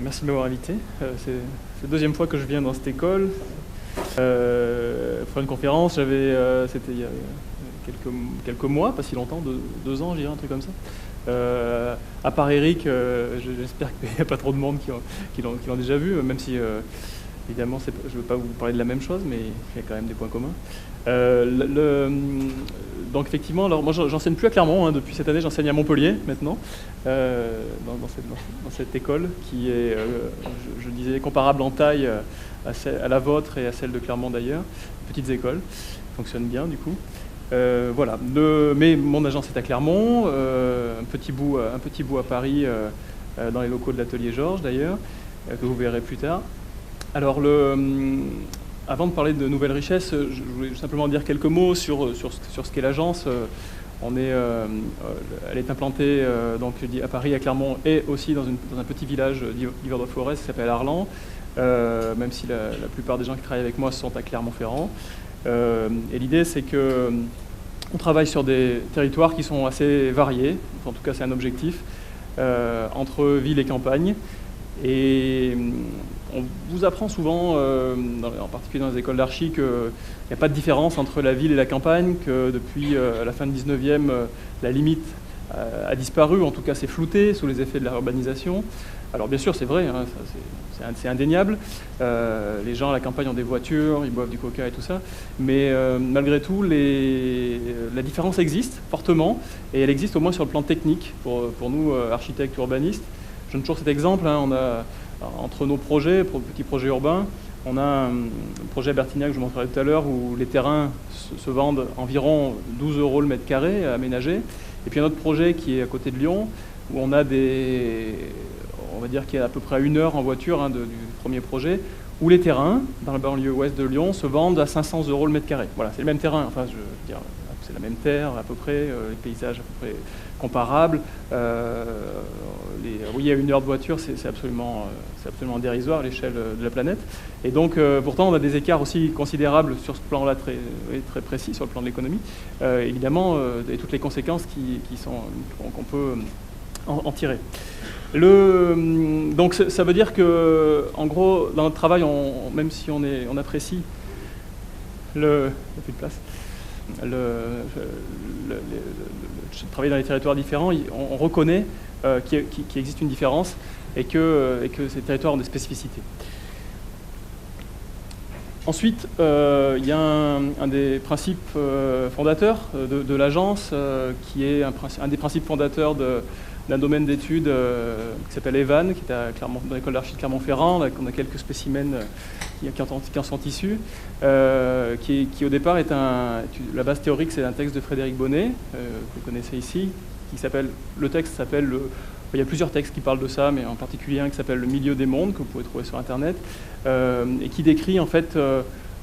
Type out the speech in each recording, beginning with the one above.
Merci de m'avoir invité. C'est la deuxième fois que je viens dans cette école. Pour une conférence, c'était il y a quelques mois, pas si longtemps, 2 ans, je dirais, un truc comme ça. À part Eric, j'espère qu'il n'y a pas trop de monde qui l'ont déjà vu, même si, évidemment, je ne veux pas vous parler de la même chose, mais il y a quand même des points communs. Donc effectivement, alors moi j'enseigne plus à Clermont, hein, depuis cette année j'enseigne à Montpellier maintenant, dans cette école qui est, je disais, comparable en taille à la vôtre et à celle de Clermont d'ailleurs, petites écoles, fonctionnent bien du coup. Voilà, mais mon agence est à Clermont, un petit bout à Paris, dans les locaux de l'atelier Georges d'ailleurs, que vous verrez plus tard. Alors avant de parler de nouvelles richesses, je voulais simplement dire quelques mots sur ce qu'est l'agence. Elle est implantée donc, à Paris, à Clermont, et aussi dans un petit village d'Yverdon-Forez qui s'appelle Arlan, même si la plupart des gens qui travaillent avec moi sont à Clermont-Ferrand. Et l'idée, c'est qu'on travaille sur des territoires qui sont assez variés, en tout cas c'est un objectif, entre ville et campagne. Et on vous apprend souvent, en particulier dans les écoles d'archi, qu'il n'y a pas de différence entre la ville et la campagne, que depuis la fin du 19e, la limite a disparu, en tout cas c'est flouté sous les effets de la urbanisation. Alors bien sûr c'est vrai, hein, c'est indéniable, les gens à la campagne ont des voitures, ils boivent du coca et tout ça, mais malgré tout la différence existe fortement, et elle existe au moins sur le plan technique, pour nous architectes urbanistes. Je donne toujours cet exemple, hein, on a, entre nos projets, petits projets urbains, on a un projet à Bertignac que je vous montrerai tout à l'heure où les terrains se vendent environ 12 € le mètre carré à aménager. Et puis un autre projet qui est à côté de Lyon où on a on va dire qu'il y a à peu près 1 heure en voiture, hein, du premier projet, où les terrains, dans la banlieue ouest de Lyon, se vendent à 500 € le mètre carré. Voilà, c'est le même terrain, enfin je veux dire, c'est la même terre à peu près, les paysages à peu près comparables. Oui, à 1 heure de voiture, c'est absolument dérisoire à l'échelle de la planète. Et donc, pourtant, on a des écarts aussi considérables sur ce plan-là, très précis, sur le plan de l'économie, évidemment, et toutes les conséquences qu'on peut en tirer. Donc, ça veut dire que, en gros, dans notre travail, même si on apprécie il n'y a plus de place. Travailler dans les territoires différents, on reconnaît qu'il existe une différence et que ces territoires ont des spécificités. Ensuite, il y a un des principes fondateurs de l'agence qui est un des principes fondateurs d'un domaine d'études qui s'appelle EVAN, qui est dans l'école d'archi de Clermont-Ferrand. On a quelques spécimens qui en sont issus, qui au départ la base théorique, c'est un texte de Frédéric Bonnet, que vous connaissez ici, il y a plusieurs textes qui parlent de ça, mais en particulier un qui s'appelle « Le milieu des mondes », que vous pouvez trouver sur Internet, et qui décrit en fait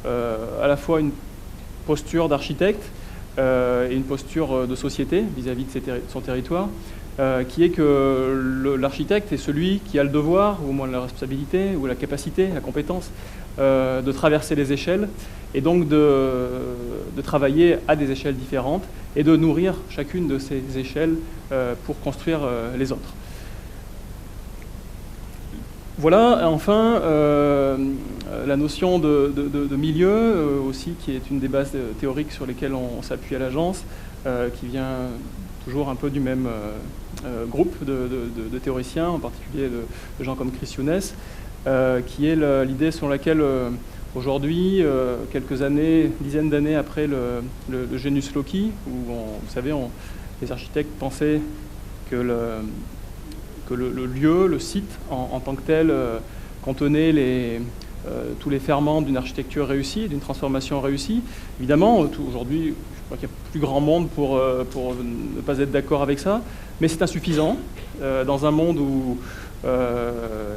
à la fois une posture d'architecte et une posture de société vis-à-vis de son territoire, qui est que l'architecte est celui qui a le devoir, ou au moins la responsabilité, ou la capacité, la compétence, de traverser les échelles, et donc de travailler à des échelles différentes, et de nourrir chacune de ces échelles pour construire les autres. Voilà, enfin, la notion de milieu, aussi, qui est une des bases théoriques sur lesquelles on s'appuie à l'agence, qui vient toujours un peu du même groupe de théoriciens, en particulier de gens comme Chris Younes, qui est l'idée selon laquelle aujourd'hui, quelques années, dizaines d'années après le Genius Loci, où vous savez, les architectes pensaient que le lieu, le site en tant que tel, contenait tous les ferments d'une architecture réussie, d'une transformation réussie. Évidemment, aujourd'hui, je crois qu'il y a plus grand monde pour ne pas être d'accord avec ça, mais c'est insuffisant dans un monde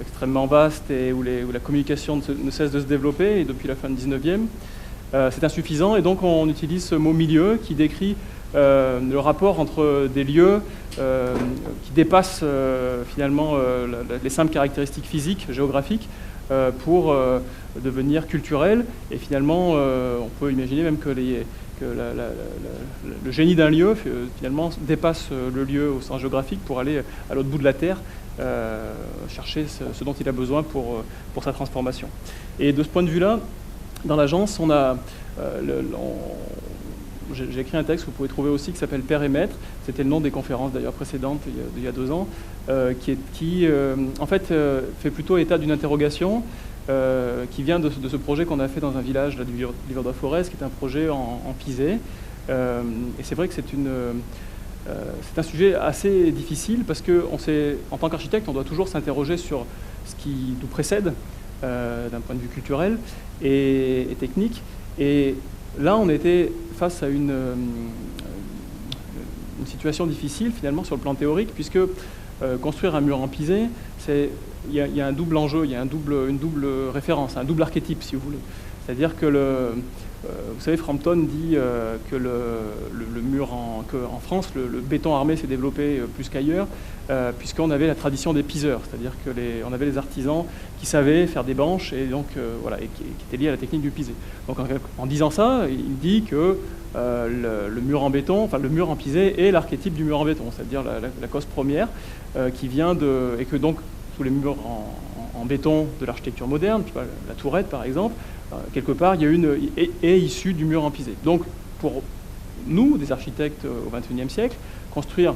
extrêmement vaste et où la communication ne cesse de se développer, et depuis la fin du 19e, c'est insuffisant, et donc on utilise ce mot milieu qui décrit le rapport entre des lieux qui dépassent finalement les simples caractéristiques physiques, géographiques, pour devenir culturels, et finalement on peut imaginer même que que le génie d'un lieu, finalement, dépasse le lieu au sens géographique pour aller à l'autre bout de la Terre, chercher ce dont il a besoin pour sa transformation. Et de ce point de vue-là, dans l'agence, j'ai écrit un texte que vous pouvez trouver aussi qui s'appelle Père et Maître. C'était le nom des conférences d'ailleurs précédentes il y a 2 ans, qui en fait fait plutôt état d'une interrogation qui vient de ce projet qu'on a fait dans un village là, du Livre de la Forest, qui est un projet en pisé. Et c'est vrai que c'est un sujet assez difficile parce qu'en tant qu'architecte, on doit toujours s'interroger sur ce qui nous précède d'un point de vue culturel et technique. Et là, on était face à une situation difficile finalement sur le plan théorique, puisque construire un mur en pisé, il y a un double enjeu, il y a une double référence, un double archétype si vous voulez. C'est-à-dire que vous savez, Frampton dit que le mur qu'en France, le béton armé s'est développé plus qu'ailleurs, puisqu'on avait la tradition des piseurs, c'est-à-dire qu'on avait les artisans qui savaient faire des banches et donc voilà, et qui étaient liés à la technique du pisé. Donc en disant ça, il dit que le mur en béton, enfin le mur en pisé est l'archétype du mur en béton, c'est-à-dire la cause première qui vient et que donc tous les murs en béton de l'architecture moderne, tu vois, la tourette par exemple, quelque part, est issu du mur en pisé. Donc, pour nous, des architectes au XXIe siècle, construire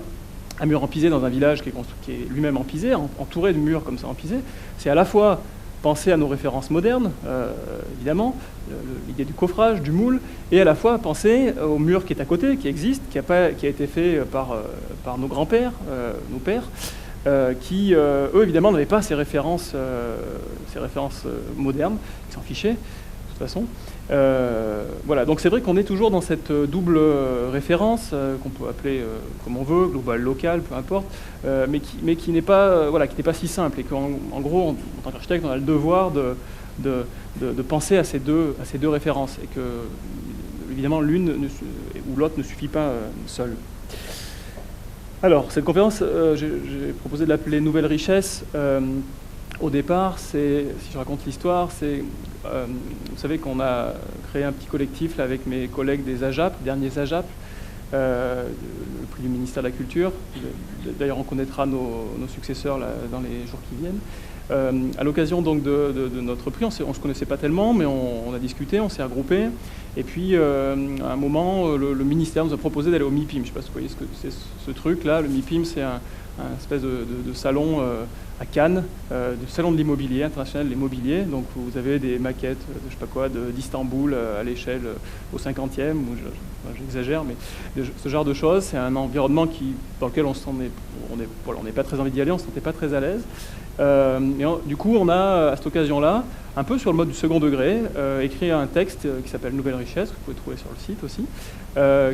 un mur en pisé dans un village qui est lui-même en pisé, entouré de murs comme ça en pisé, c'est à la fois penser à nos références modernes, évidemment, l'idée du coffrage, du moule, et à la fois penser au mur qui est à côté, qui existe, qui a été fait par nos grands-pères, nos pères, qui, eux, évidemment, n'avaient pas ces références modernes, qui s'en fichaient, de toute façon. Voilà, donc c'est vrai qu'on est toujours dans cette double référence, qu'on peut appeler comme on veut, global, local, peu importe, mais qui n'est pas, voilà, qui n'est pas si simple, et qu'en gros, en tant qu'architecte, on a le devoir de penser à ces deux références, et que, évidemment, l'une ou l'autre ne suffit pas seule. Alors, cette conférence, j'ai proposé de l'appeler Nouvelle Richesse. Au départ, si je raconte l'histoire, vous savez qu'on a créé un petit collectif là, avec mes collègues des AJAP, derniers AJAP, le prix du ministère de la Culture. D'ailleurs, on connaîtra nos successeurs là, dans les jours qui viennent. À l'occasion donc de notre prix, on ne se connaissait pas tellement, mais on a discuté, on s'est regroupés. Et puis, à un moment, le ministère nous a proposé d'aller au MIPIM. Je ne sais pas si vous voyez ce que c'est ce truc-là. Le MIPIM, c'est un espèce de salon à Cannes, du salon de l'immobilier, international de l'immobilier. Donc, vous avez des maquettes, je ne sais pas quoi, d'Istanbul à l'échelle au 50e, j'exagère, mais ce genre de choses. C'est un environnement dans lequel on n'est pas très envie d'y aller, on ne se sentait pas très à l'aise. Du coup, on a, à cette occasion-là, un peu sur le mode du second degré, écrit un texte qui s'appelle Nouvelle Richesse, que vous pouvez trouver sur le site aussi,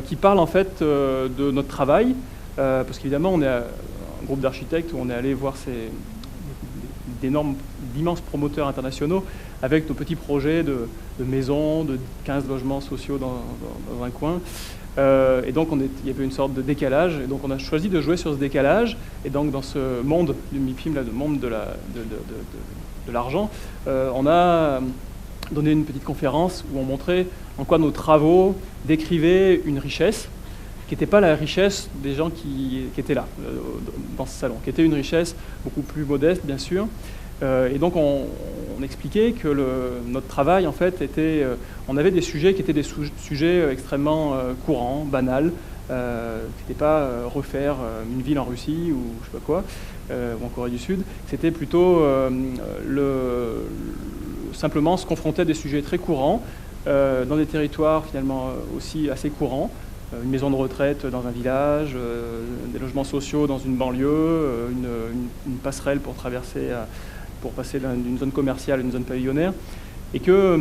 qui parle en fait de notre travail, parce qu'évidemment, on est un groupe d'architectes où on est allé voir d'immenses promoteurs internationaux avec nos petits projets de maisons, de 15 logements sociaux dans un coin. Et donc, il y avait une sorte de décalage. Et donc, on a choisi de jouer sur ce décalage. Et donc, dans ce monde du MIPIM, là, le monde de l'argent, on a donné une petite conférence où on montrait en quoi nos travaux décrivaient une richesse qui n'était pas la richesse des gens qui étaient là, dans ce salon, qui était une richesse beaucoup plus modeste, bien sûr. Et donc, on expliquait que notre travail, en fait, on avait des sujets qui étaient des sujets extrêmement courants, banals, qui n'étaient pas refaire une ville en Russie ou je sais pas quoi, ou en Corée du Sud. C'était plutôt simplement se confronter à des sujets très courants, dans des territoires finalement aussi assez courants. Une maison de retraite dans un village, des logements sociaux dans une banlieue, une passerelle pour passer d'une zone commerciale à une zone pavillonnaire. Et que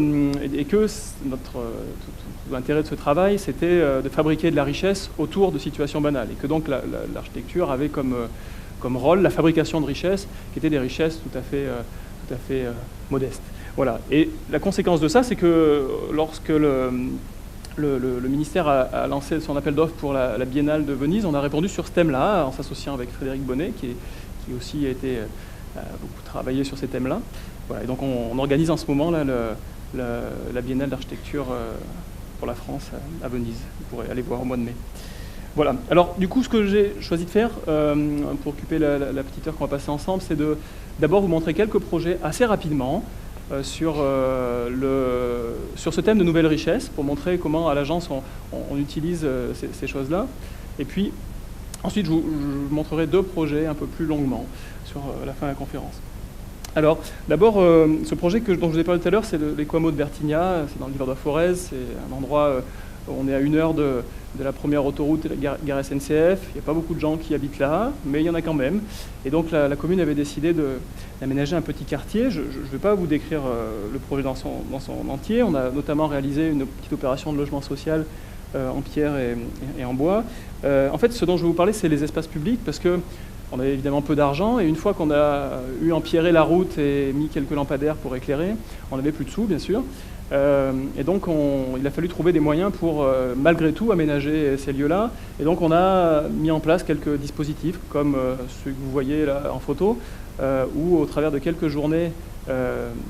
l'intérêt de ce travail, c'était de fabriquer de la richesse autour de situations banales. Et que donc l'architecture avait comme rôle la fabrication de richesses, qui étaient des richesses tout à fait modestes. Voilà. Et la conséquence de ça, c'est que lorsque le ministère a lancé son appel d'offres pour la Biennale de Venise, on a répondu sur ce thème-là, en s'associant avec Frédéric Bonnet, qui aussi a beaucoup travaillé sur ces thèmes-là. Voilà, et donc on organise en ce moment là, la Biennale d'architecture pour la France à Venise. Vous pourrez aller voir au mois de mai. Voilà. Alors, du coup, ce que j'ai choisi de faire pour occuper la petite heure qu'on va passer ensemble, c'est d'abord vous montrer quelques projets assez rapidement sur ce thème de nouvelles richesses, pour montrer comment à l'agence on utilise ces choses-là. Et puis, ensuite, je vous montrerai 2 projets un peu plus longuement sur la fin de la conférence. Alors, d'abord, ce projet dont je vous ai parlé tout à l'heure, c'est l'Equamo de Bertigna, c'est dans le Livre de Forez, c'est un endroit où on est à 1 heure de la première autoroute et la gare SNCF. Il n'y a pas beaucoup de gens qui habitent là, mais il y en a quand même. Et donc la commune avait décidé d'aménager un petit quartier. Je ne vais pas vous décrire le projet dans son entier. On a notamment réalisé une petite opération de logement social en pierre et en bois. En fait, ce dont je vais vous parler, c'est les espaces publics, parce que on avait évidemment peu d'argent, et une fois qu'on a empierré la route et mis quelques lampadaires pour éclairer, on n'avait plus de sous, bien sûr. Et donc, il a fallu trouver des moyens pour, malgré tout, aménager ces lieux-là. Et donc, on a mis en place quelques dispositifs, comme ceux que vous voyez là en photo, où, au travers de quelques journées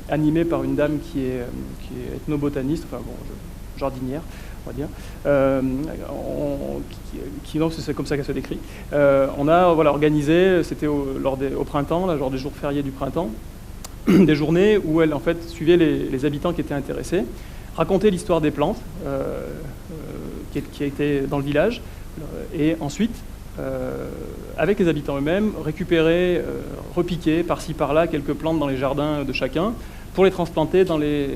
animées par une dame qui est ethnobotaniste, enfin bon, jardinière, on va dire, donc c'est comme ça qu'elle se décrit. On a organisé, c'était au printemps, là, genre des jours fériés du printemps, des journées où elle en fait suivait les habitants qui étaient intéressés, racontait l'histoire des plantes qui étaient dans le village, et ensuite, avec les habitants eux-mêmes, récupérer, repiquer par-ci par-là quelques plantes dans les jardins de chacun pour les transplanter dans les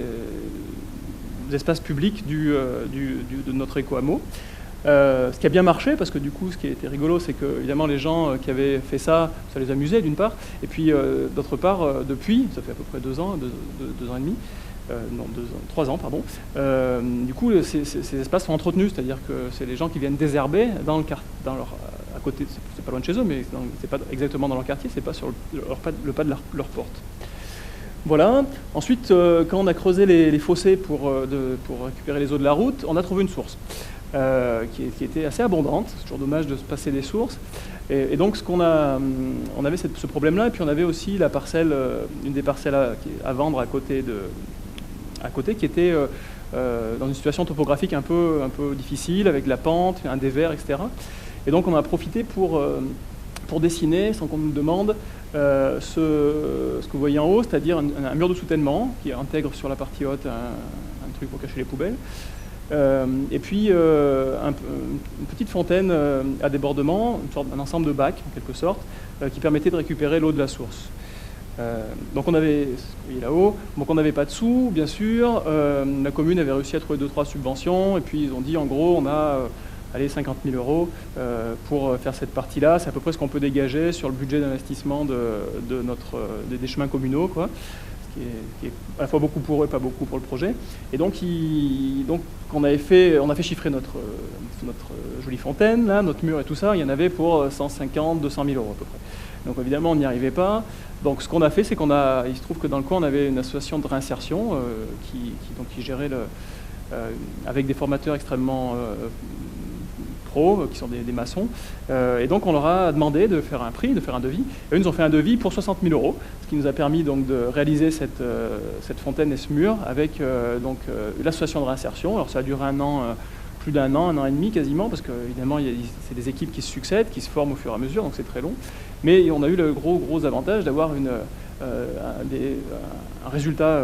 espaces publics de notre éco-hameau. Ce qui a bien marché, parce que du coup, ce qui était rigolo, c'est que évidemment les gens qui avaient fait ça, ça les amusait d'une part, et puis d'autre part, depuis, ça fait à peu près 2 ans, 2 ans et demi, non, 3 ans, pardon, du coup, ces espaces sont entretenus, c'est-à-dire que c'est les gens qui viennent désherber à côté, c'est pas loin de chez eux, mais c'est pas exactement dans leur quartier, c'est pas sur le pas de leur porte. Voilà. Ensuite, quand on a creusé les fossés pour récupérer les eaux de la route, on a trouvé une source qui était assez abondante. C'est toujours dommage de se passer des sources. Et donc, on avait ce problème-là, et puis on avait aussi la parcelle, une des parcelles à vendre à côté, qui était dans une situation topographique un peu difficile, avec de la pente, un dévers, etc. Et donc, on a profité pour dessiner, sans qu'on nous le demande, ce que vous voyez en haut, c'est-à-dire un mur de soutènement qui intègre sur la partie haute un truc pour cacher les poubelles, et puis une petite fontaine à débordement, un ensemble de bacs en quelque sorte, qui permettait de récupérer l'eau de la source. Donc on avait, ce que vous voyez là-haut, donc on n'avait pas de sous, bien sûr. La commune avait réussi à trouver 2-3 subventions, et puis ils ont dit en gros on a 50 000 euros pour faire cette partie-là. C'est à peu près ce qu'on peut dégager sur le budget d'investissement des chemins communaux, quoi. Ce qui est à la fois beaucoup pour eux et pas beaucoup pour le projet. Et donc, on a fait chiffrer notre jolie fontaine, là, notre mur et tout ça. Il y en avait pour 150 200 000 euros à peu près. Donc évidemment, on n'y arrivait pas. Donc ce qu'on a fait, c'est il se trouve que dans le coin, on avait une association de réinsertion qui gérait avec des formateurs extrêmement qui sont des maçons, et donc on leur a demandé de faire un prix, de faire un devis. Et eux nous ont fait un devis pour 60 000 euros, ce qui nous a permis donc de réaliser cette fontaine et ce mur avec l'association de réinsertion. Alors ça a duré plus d'un an et demi quasiment, parce que évidemment c'est des équipes qui se succèdent, qui se forment au fur et à mesure, donc c'est très long. Mais on a eu le gros avantage d'avoir un résultat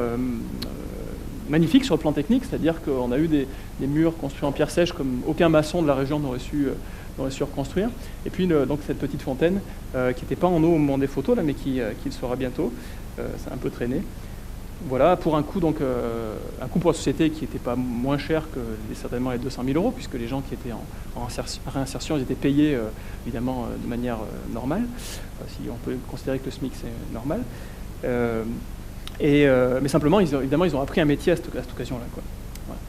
magnifique sur le plan technique, c'est-à-dire qu'on a eu des murs construits en pierre sèche comme aucun maçon de la région n'aurait su reconstruire. Et puis donc cette petite fontaine qui n'était pas en eau au moment des photos, là, mais qui le sera bientôt. Ça a un peu traîné. Voilà, pour un coût pour la société qui n'était pas moins cher que certainement les 200 000 euros, puisque les gens qui étaient en réinsertion, ils étaient payés évidemment de manière normale, si on peut considérer que le SMIC c'est normal. Mais simplement, ils ont appris un métier à cette occasion-là, quoi. Voilà.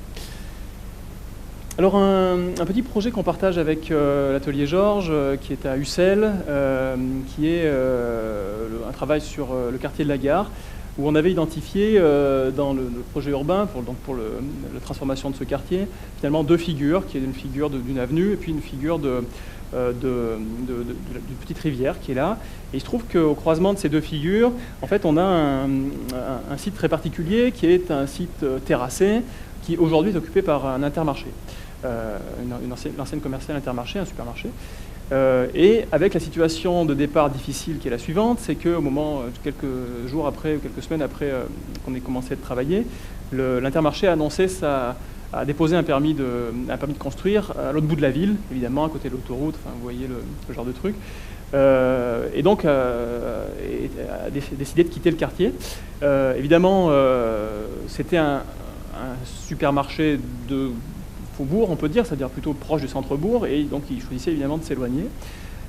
Alors, un petit projet qu'on partage avec l'atelier Georges, qui est à Ussel, qui est un travail sur le quartier de la Gare, où on avait identifié dans le projet urbain, pour la transformation de ce quartier, finalement 2 figures, qui est une figure d'une avenue et puis une figure d'une petite rivière qui est là. Et il se trouve qu'au croisement de ces 2 figures, en fait, on a un site très particulier qui est un site terrassé, qui aujourd'hui est occupé par un Intermarché, l'enseigne commerciale Intermarché, un supermarché. Et avec la situation de départ difficile qui est la suivante, c'est qu'au moment, quelques jours après, ou quelques semaines après qu'on ait commencé à travailler, l'Intermarché a annoncé a déposé un permis de construire à l'autre bout de la ville, évidemment, à côté de l'autoroute, enfin, vous voyez le genre de truc. Et donc a décidé de quitter le quartier. Évidemment, c'était un supermarché de faubourg, on peut dire, c'est-à-dire plutôt proche du centre-bourg, et donc il choisissait évidemment de s'éloigner.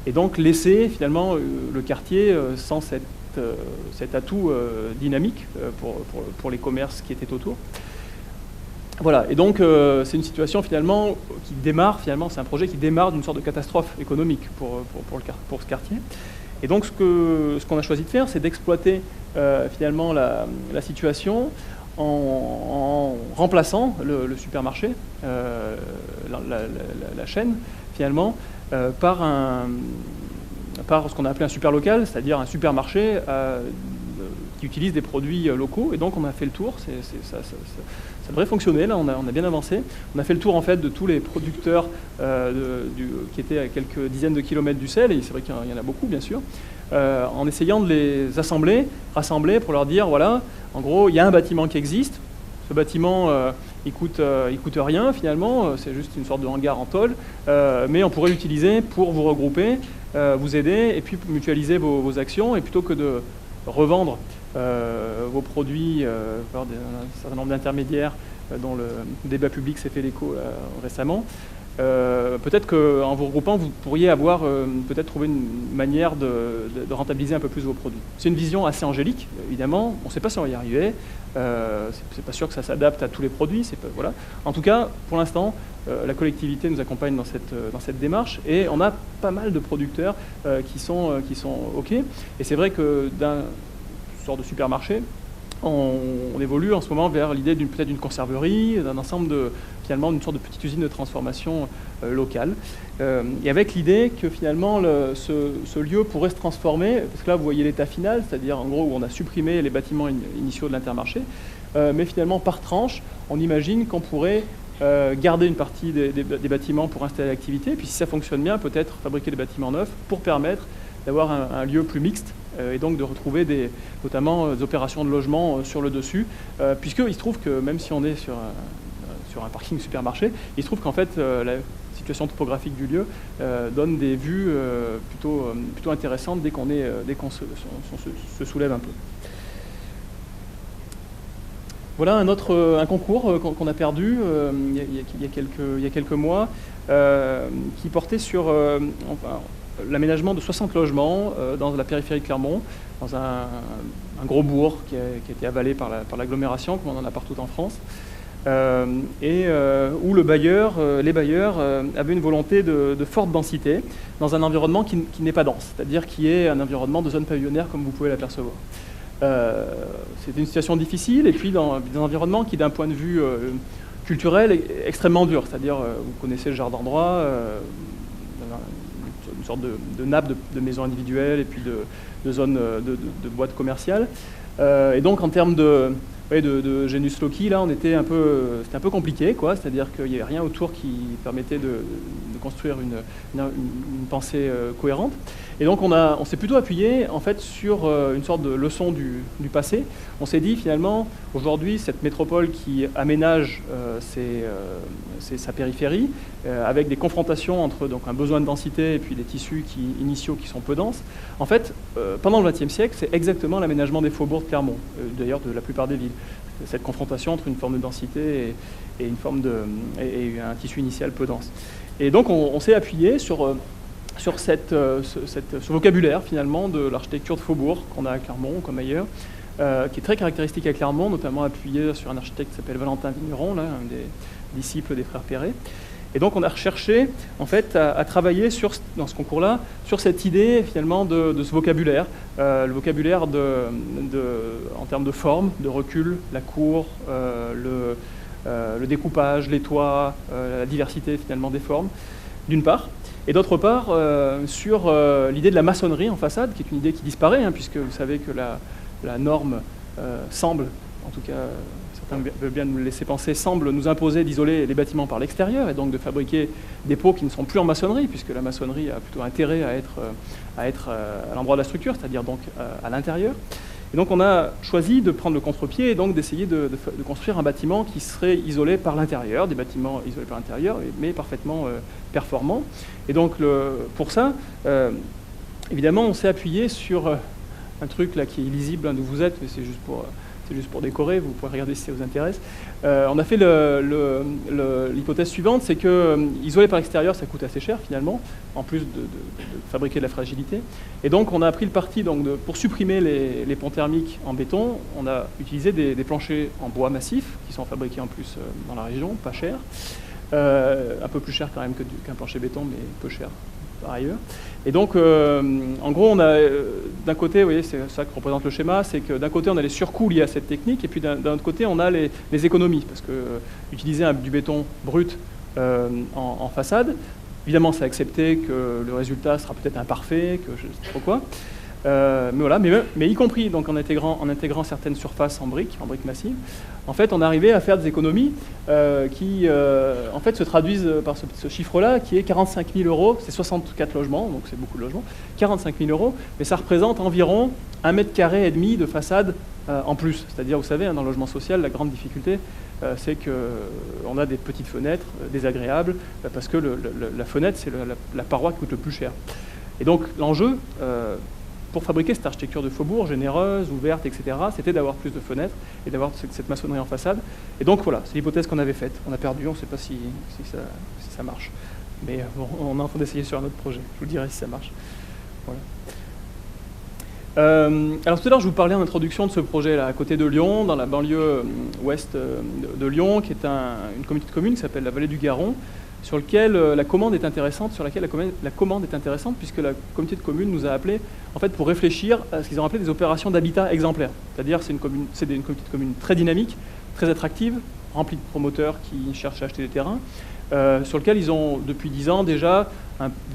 Et donc laisser finalement le quartier sans cet atout dynamique pour les commerces qui étaient autour. Voilà, et donc c'est une situation finalement qui démarre, c'est un projet qui démarre d'une sorte de catastrophe économique pour ce quartier. Et donc ce qu'on a choisi de faire, c'est d'exploiter finalement la situation en remplaçant le supermarché, la chaîne finalement, par ce qu'on a appelé un super local, c'est-à-dire un supermarché qui utilise des produits locaux. Et donc on a fait le tour, ça devrait fonctionner, là on a bien avancé. On a fait le tour en fait de tous les producteurs qui étaient à quelques dizaines de kilomètres du sel, et c'est vrai qu'il y en a beaucoup bien sûr, en essayant de les rassembler pour leur dire voilà, en gros il y a un bâtiment qui existe, ce bâtiment il coûte rien finalement, c'est juste une sorte de hangar en tôle, mais on pourrait l'utiliser pour vous regrouper, vous aider et puis mutualiser vos actions, et plutôt que de revendre vos produits par un certain nombre d'intermédiaires dont le débat public s'est fait l'écho récemment. Peut-être qu'en vous regroupant, vous pourriez avoir peut-être trouvé une manière de rentabiliser un peu plus vos produits. C'est une vision assez angélique, évidemment. On ne sait pas si on va y arriver. C'est pas sûr que ça s'adapte à tous les produits. Voilà. En tout cas, pour l'instant, la collectivité nous accompagne dans cette démarche, et on a pas mal de producteurs qui sont OK. Et c'est vrai que d'un sorte de supermarché, on évolue en ce moment vers l'idée peut-être d'une conserverie, d'un ensemble finalement d'une sorte de petite usine de transformation locale, et avec l'idée que finalement ce lieu pourrait se transformer, parce que là vous voyez l'état final, c'est-à-dire en gros où on a supprimé les bâtiments initiaux de l'Intermarché, mais finalement par tranche, on imagine qu'on pourrait garder une partie des bâtiments pour installer l'activité, puis si ça fonctionne bien, peut-être fabriquer des bâtiments neufs pour permettre d'avoir un lieu plus mixte, et donc de retrouver notamment des opérations de logement sur le dessus, puisqu'il se trouve que même si on est sur un parking supermarché, il se trouve qu'en fait la situation topographique du lieu donne des vues plutôt intéressantes dès qu'on se soulève un peu. Voilà un concours qu'on a perdu il y a quelques mois, qui portait sur l'aménagement de 60 logements dans la périphérie de Clermont, dans un gros bourg qui a été avalé par l'agglomération, comme on en a partout en France, où les bailleurs avaient une volonté de forte densité dans un environnement qui n'est pas dense, c'est-à-dire qui est un environnement de zone pavillonnaire comme vous pouvez l'apercevoir. C'était une situation difficile, et puis dans des environnements qui, d'un point de vue culturel, est extrêmement dur, c'est-à-dire vous connaissez le jardin droit, une sorte de nappe de maisons individuelles et puis de zones de boîtes commerciales. Et donc en termes de genus loci, là c'était un peu compliqué, quoi, c'est-à-dire qu'il n'y avait rien autour qui permettait de construire une pensée cohérente. Et donc on s'est plutôt appuyé en fait sur une sorte de leçon du passé. On s'est dit finalement, aujourd'hui, cette métropole qui aménage sa périphérie, avec des confrontations entre donc, un besoin de densité et puis des tissus initiaux qui sont peu denses, en fait, pendant le XXe siècle, c'est exactement l'aménagement des faubourgs de Clermont, d'ailleurs de la plupart des villes. Cette confrontation entre une forme de densité et un tissu initial peu dense. Et donc on s'est appuyé sur ce vocabulaire finalement de l'architecture de faubourg qu'on a à Clermont comme ailleurs, qui est très caractéristique à Clermont, notamment appuyé sur un architecte qui s'appelle Valentin Vigneron, là, un des disciples des frères Perret. Et donc on a recherché en fait à travailler dans ce concours-là sur cette idée finalement de ce vocabulaire, le vocabulaire en termes de forme, de recul, la cour, le découpage, les toits, la diversité finalement des formes, d'une part. Et d'autre part, sur l'idée de la maçonnerie en façade, qui est une idée qui disparaît, puisque vous savez que la norme semble en tout cas certains veulent bien nous le laisser penser, semble nous imposer d'isoler les bâtiments par l'extérieur et donc de fabriquer des pots qui ne sont plus en maçonnerie, puisque la maçonnerie a plutôt intérêt à être à l'endroit de la structure, c'est-à-dire donc à l'intérieur. Et donc on a choisi de prendre le contre-pied et donc d'essayer de construire un bâtiment qui serait isolé par l'intérieur, des bâtiments isolés par l'intérieur, mais parfaitement performants. Et donc pour ça, évidemment, on s'est appuyé sur un truc là qui est illisible d'où vous êtes, mais c'est juste pour décorer, vous pouvez regarder si ça vous intéresse. On a fait l'hypothèse suivante, c'est que isoler par l'extérieur, ça coûte assez cher finalement, en plus de fabriquer de la fragilité. Et donc on a pris le parti, donc, pour supprimer les ponts thermiques en béton, on a utilisé des planchers en bois massif, qui sont fabriqués en plus dans la région, pas cher. Un peu plus cher quand même qu'un plancher béton, mais peu cher par ailleurs. Et donc, en gros, on a d'un côté, vous voyez, c'est ça que représente le schéma, c'est que d'un côté, on a les surcoûts liés à cette technique, et puis d'un autre côté, on a les économies, parce que utiliser du béton brut en façade, évidemment, c'est accepté que le résultat sera peut-être imparfait, que je ne sais pas trop quoi. Mais voilà, mais y compris donc en intégrant certaines surfaces en briques massives, en fait, on arrivait à faire des économies qui, en fait, se traduisent par ce chiffre-là, qui est 45 000 €. C'est 64 logements, donc c'est beaucoup de logements. 45 000 €, mais ça représente environ 1,5 mètre de façade en plus. C'est-à-dire, vous savez, dans le logement social, la grande difficulté, c'est qu'on a des petites fenêtres désagréables, parce que la fenêtre, c'est la paroi qui coûte le plus cher. Et donc, l'enjeu, pour fabriquer cette architecture de faubourg, généreuse, ouverte, etc., c'était d'avoir plus de fenêtres et d'avoir cette maçonnerie en façade. Et donc voilà, c'est l'hypothèse qu'on avait faite. On a perdu, on ne sait pas si ça marche. Mais bon, on est en train d'essayer sur un autre projet. Je vous dirai si ça marche. Voilà. Alors tout à l'heure, je vous parlais en introduction de ce projet-là, à côté de Lyon, dans la banlieue ouest de Lyon, qui est une communauté de communes qui s'appelle la Vallée du Garon, sur laquelle la commande est intéressante, puisque la communauté de communes nous a appelés en fait, pour réfléchir à ce qu'ils ont appelé des opérations d'habitat exemplaire. C'est-à-dire c'est une communauté de communes très dynamique, très attractive, remplie de promoteurs qui cherchent à acheter des terrains, sur lequel ils ont depuis 10 ans déjà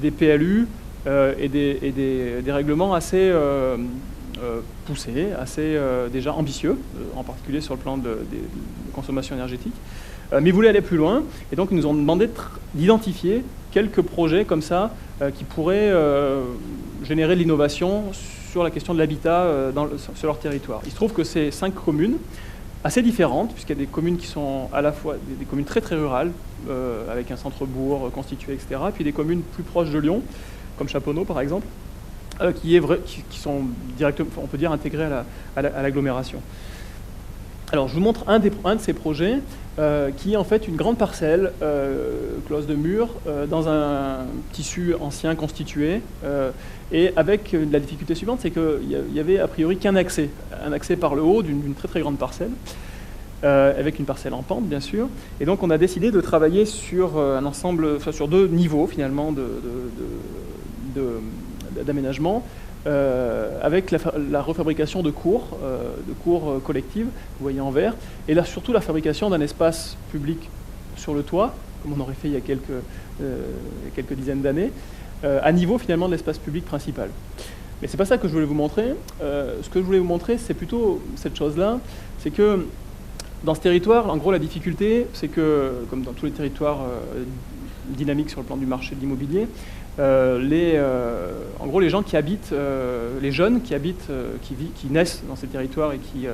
des PLU et des règlements assez poussés, assez déjà ambitieux, en particulier sur le plan de consommation énergétique. Mais ils voulaient aller plus loin, et donc ils nous ont demandé d'identifier quelques projets comme ça qui pourraient générer de l'innovation sur la question de l'habitat sur leur territoire. Il se trouve que c'est 5 communes assez différentes, puisqu'il y a des communes qui sont à la fois des communes très très rurales, avec un centre-bourg constitué, etc., puis des communes plus proches de Lyon, comme Chaponneau par exemple, qui sont directement, on peut dire, intégrées à l'agglomération. Alors je vous montre un de ces projets qui est en fait une grande parcelle close de mur dans un tissu ancien constitué et avec la difficulté suivante, c'est qu'il y avait a priori qu'un accès, par le haut d'une très très grande parcelle avec une parcelle en pente bien sûr, et donc on a décidé de travailler sur un ensemble, enfin, sur 2 niveaux finalement d'aménagement. Avec la refabrication de cours collectives, vous voyez en vert, et là surtout la fabrication d'un espace public sur le toit, comme on aurait fait il y a quelques dizaines d'années, à niveau finalement de l'espace public principal. Mais c'est pas ça que je voulais vous montrer. Ce que je voulais vous montrer, c'est plutôt cette chose-là, c'est que dans ce territoire, en gros, la difficulté, c'est que, comme dans tous les territoires dynamiques sur le plan du marché de l'immobilier, en gros, les gens qui habitent, les jeunes qui habitent, qui naissent dans ces territoires et qui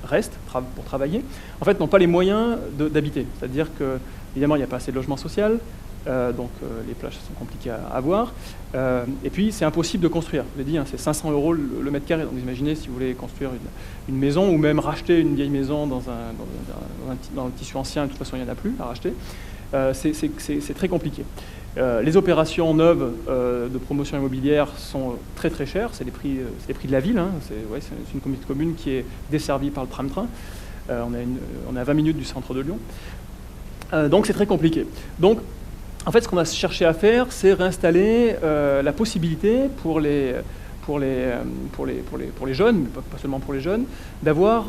restent pour travailler, en fait, n'ont pas les moyens d'habiter. C'est-à-dire que, évidemment, il n'y a pas assez de logement social, donc les plages sont compliquées à avoir. Et puis, c'est impossible de construire. Je l'ai dit, hein, c'est 500 € le mètre carré. Donc, vous imaginez si vous voulez construire une maison ou même racheter une vieille maison dans un tissu ancien, de toute façon, il n'y en a plus à racheter. C'est très compliqué. Les opérations neuves de promotion immobilière sont très très chères, c'est les prix de la ville, hein. C'est une communauté commune qui est desservie par le tram-train. On est à 20 minutes du centre de Lyon. Donc c'est très compliqué. Donc en fait ce qu'on a cherché à faire, c'est réinstaller la possibilité pour les pour les jeunes, mais pas seulement pour les jeunes, d'avoir,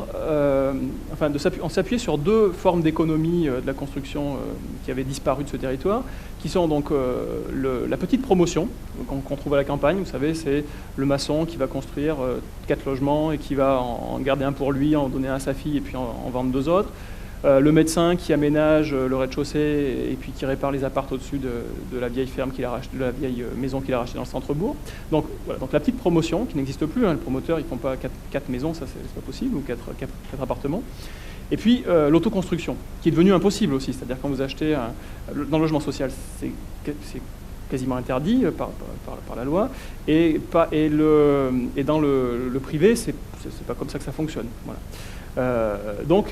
en s'appuyer sur deux formes d'économie de la construction qui avaient disparu de ce territoire, qui sont donc la petite promotion qu'on trouve à la campagne. Vous savez, c'est le maçon qui va construire 4 logements et qui va en garder un pour lui, en donner un à sa fille et puis en vendre 2 autres. Le médecin qui aménage le rez-de-chaussée et puis qui répare les apparts au-dessus de la vieille ferme qu'il a racheté, de la vieille maison qu'il a rachetée dans le centre-bourg. Donc, voilà, donc la petite promotion qui n'existe plus, hein, les promoteurs ils ne font pas 4 maisons, ça c'est pas possible, ou 4 appartements. Et puis l'autoconstruction, qui est devenue impossible aussi, c'est-à-dire quand vous achetez dans le logement social, c'est quasiment interdit par la loi, et dans le privé, c'est pas comme ça que ça fonctionne. Voilà.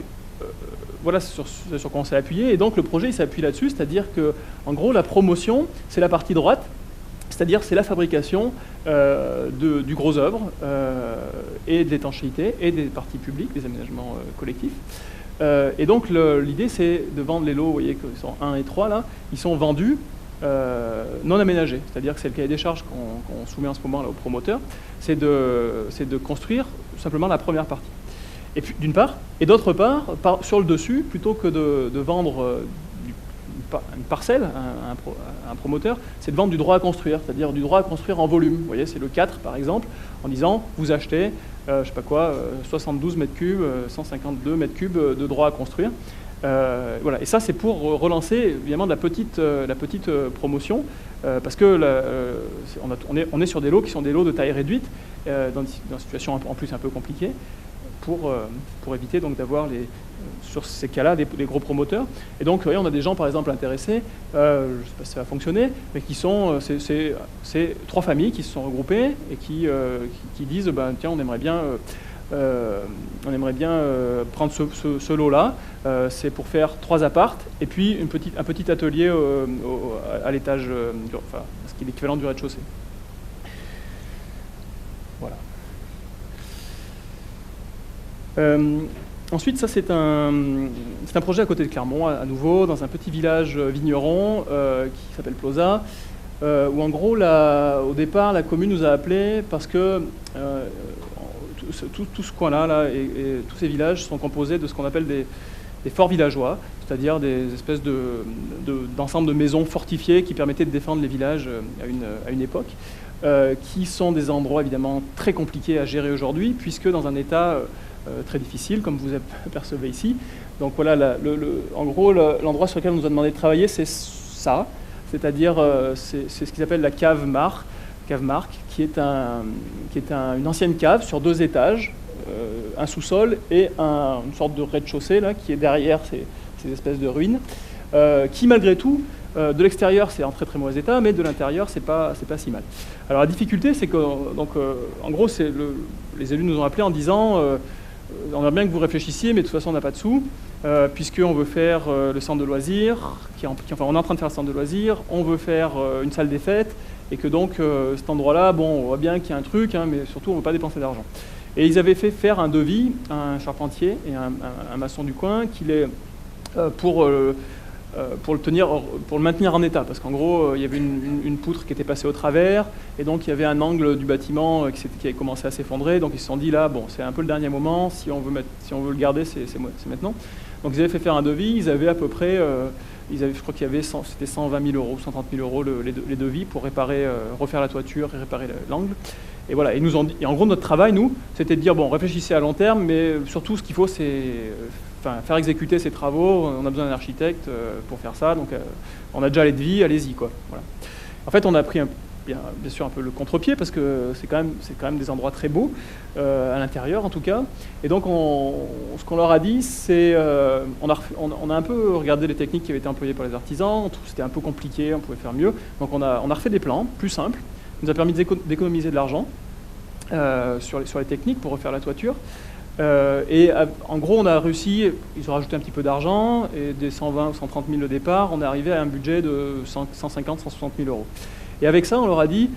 Voilà sur quoi on s'est appuyé, et donc le projet il s'appuie là-dessus, c'est-à-dire que en gros la promotion c'est la partie droite, c'est-à-dire c'est la fabrication du gros œuvre et de l'étanchéité et des parties publiques, des aménagements collectifs. Et donc l'idée c'est de vendre les lots, vous voyez qu'ils sont 1 et 3 là, ils sont vendus non aménagés, c'est-à-dire que c'est le cahier des charges qu'on soumet en ce moment là aux promoteurs, c'est de construire simplement la première partie. Et puis, d'une part, et d'autre part, sur le dessus, plutôt que de vendre une parcelle à un promoteur, c'est de vendre du droit à construire, c'est-à-dire du droit à construire en volume. Vous voyez, c'est le 4 par exemple, en disant vous achetez, je sais pas quoi, 72 mètres cubes, 152 mètres cubes de droit à construire. Voilà. Et ça, c'est pour relancer évidemment de la petite promotion, parce que on est sur des lots qui sont des lots de taille réduite, dans une situation en plus un peu compliquée. Pour éviter donc d'avoir sur ces cas-là les gros promoteurs. Et donc on a des gens par exemple intéressés, je ne sais pas si ça va fonctionner, mais qui sont c'est 3 familles qui se sont regroupées et qui disent tiens on aimerait bien prendre ce lot-là, c'est pour faire 3 apparts et puis un petit atelier à l'étage, ce qui est l'équivalent du rez-de-chaussée. Voilà. Ensuite, ça c'est un projet à côté de Clermont, à nouveau, dans un petit village vigneron qui s'appelle Ploza, où en gros, au départ, la commune nous a appelés parce que tout ce coin-là et tous ces villages sont composés de ce qu'on appelle des forts villageois, c'est-à-dire des espèces d'ensemble de maisons fortifiées qui permettaient de défendre les villages à une époque, qui sont des endroits évidemment très compliqués à gérer aujourd'hui, puisque dans un état très difficile, comme vous apercevez ici. Donc voilà, en gros, l'endroit sur lequel on nous a demandé de travailler, c'est ça, c'est-à-dire c'est ce qu'ils appellent la cave Marc, qui est une ancienne cave sur 2 étages, un sous-sol et une sorte de rez-de-chaussée là, qui est derrière ces espèces de ruines, qui malgré tout, de l'extérieur c'est en très très mauvais état, mais de l'intérieur c'est pas si mal. Alors la difficulté c'est que, en gros, les élus nous ont appelés en disant on aimerait bien que vous réfléchissiez, mais de toute façon on n'a pas de sous, puisqu'on veut faire le centre de loisirs, on est en train de faire le centre de loisirs, on veut faire une salle des fêtes, et que donc cet endroit-là, bon, on voit bien qu'il y a un truc, hein, mais surtout on ne veut pas dépenser d'argent. Et ils avaient fait faire un devis à un charpentier et un maçon du coin pour le maintenir en état, parce qu'en gros il y avait une poutre qui était passée au travers, et donc il y avait un angle du bâtiment qui avait commencé à s'effondrer, donc ils se sont dit là bon c'est un peu le dernier moment, si on veut le garder c'est maintenant. Donc ils avaient fait faire un devis, ils avaient à peu près je crois qu'il y avait c'était 120 000 euros, 130 000 euros les devis pour refaire la toiture et réparer l'angle. Et voilà, ils nous ont dit, et en gros notre travail nous c'était de dire bon réfléchissez à long terme, mais surtout ce qu'il faut c'est faire exécuter ces travaux, on a besoin d'un architecte pour faire ça, donc on a déjà les devis, allez-y quoi. Voilà. En fait on a pris bien sûr un peu le contre-pied parce que c'est quand même des endroits très beaux à l'intérieur en tout cas, et donc ce qu'on leur a dit c'est on a un peu regardé les techniques qui avaient été employées par les artisans, c'était un peu compliqué, on pouvait faire mieux, donc on a refait des plans plus simples, ça nous a permis d'économiser de l'argent sur les techniques pour refaire la toiture. Et en gros, on a réussi, ils ont rajouté un petit peu d'argent, et des 120 ou 130 000 au départ, on est arrivé à un budget de 150 160 000 euros. Et avec ça, on leur a dit,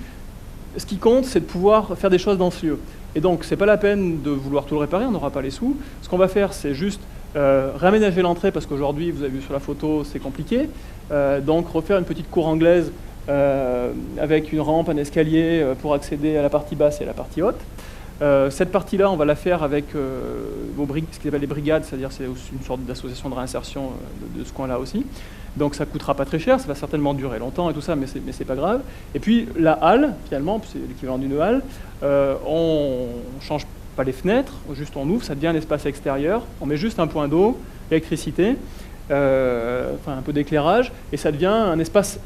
ce qui compte, c'est de pouvoir faire des choses dans ce lieu. Et donc, c'est pas la peine de vouloir tout le réparer, on n'aura pas les sous. Ce qu'on va faire, c'est juste réaménager l'entrée, parce qu'aujourd'hui, vous avez vu sur la photo, c'est compliqué. Donc, refaire une petite cour anglaise avec une rampe, un escalier pour accéder à la partie basse et à la partie haute. Cette partie-là, on va la faire avec ce qu'ils appellent les brigades, c'est-à-dire c'est une sorte d'association de réinsertion de ce coin-là aussi. Donc ça ne coûtera pas très cher, ça va certainement durer longtemps et tout ça, mais c'est pas grave. Et puis la halle, finalement, c'est l'équivalent d'une halle, on change pas les fenêtres, juste on ouvre, ça devient un espace extérieur, on met juste un point d'eau, l'électricité, enfin un peu d'éclairage, et ça devient un espace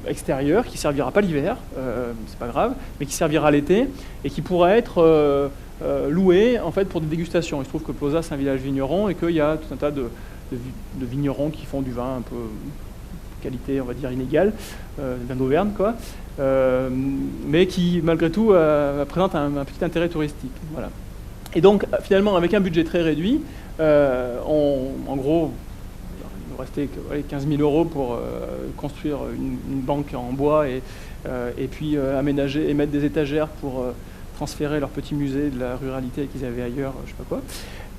extérieur qui servira pas l'hiver, c'est pas grave, mais qui servira l'été et qui pourra être loué en fait pour des dégustations. Il se trouve que Plauzat c'est un village vigneron et qu'il y a tout un tas de vignerons qui font du vin un peu qualité, on va dire, inégale, vin d'Auvergne, quoi, mais qui, malgré tout, présente un petit intérêt touristique. Voilà. Et donc, finalement, avec un budget très réduit, en gros, il nous restait 15 000 € pour construire une banque en bois et puis aménager et mettre des étagères pour transférer leur petit musée de la ruralité qu'ils avaient ailleurs, je sais pas quoi.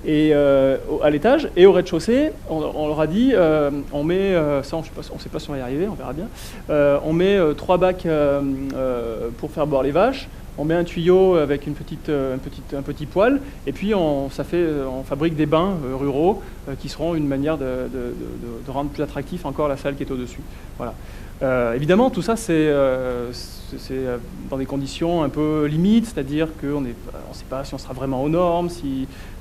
Et à l'étage et au rez-de-chaussée, on leur a dit, on met, ça on ne sait pas si on va y arriver, on verra bien, on met 3 bacs pour faire boire les vaches, on met un tuyau avec un petit poêle, et puis on fabrique des bains ruraux qui seront une manière de rendre plus attractif encore la salle qui est au-dessus. Voilà. Évidemment, tout ça, c'est dans des conditions un peu limites, c'est-à-dire qu'on ne sait pas si on sera vraiment aux normes,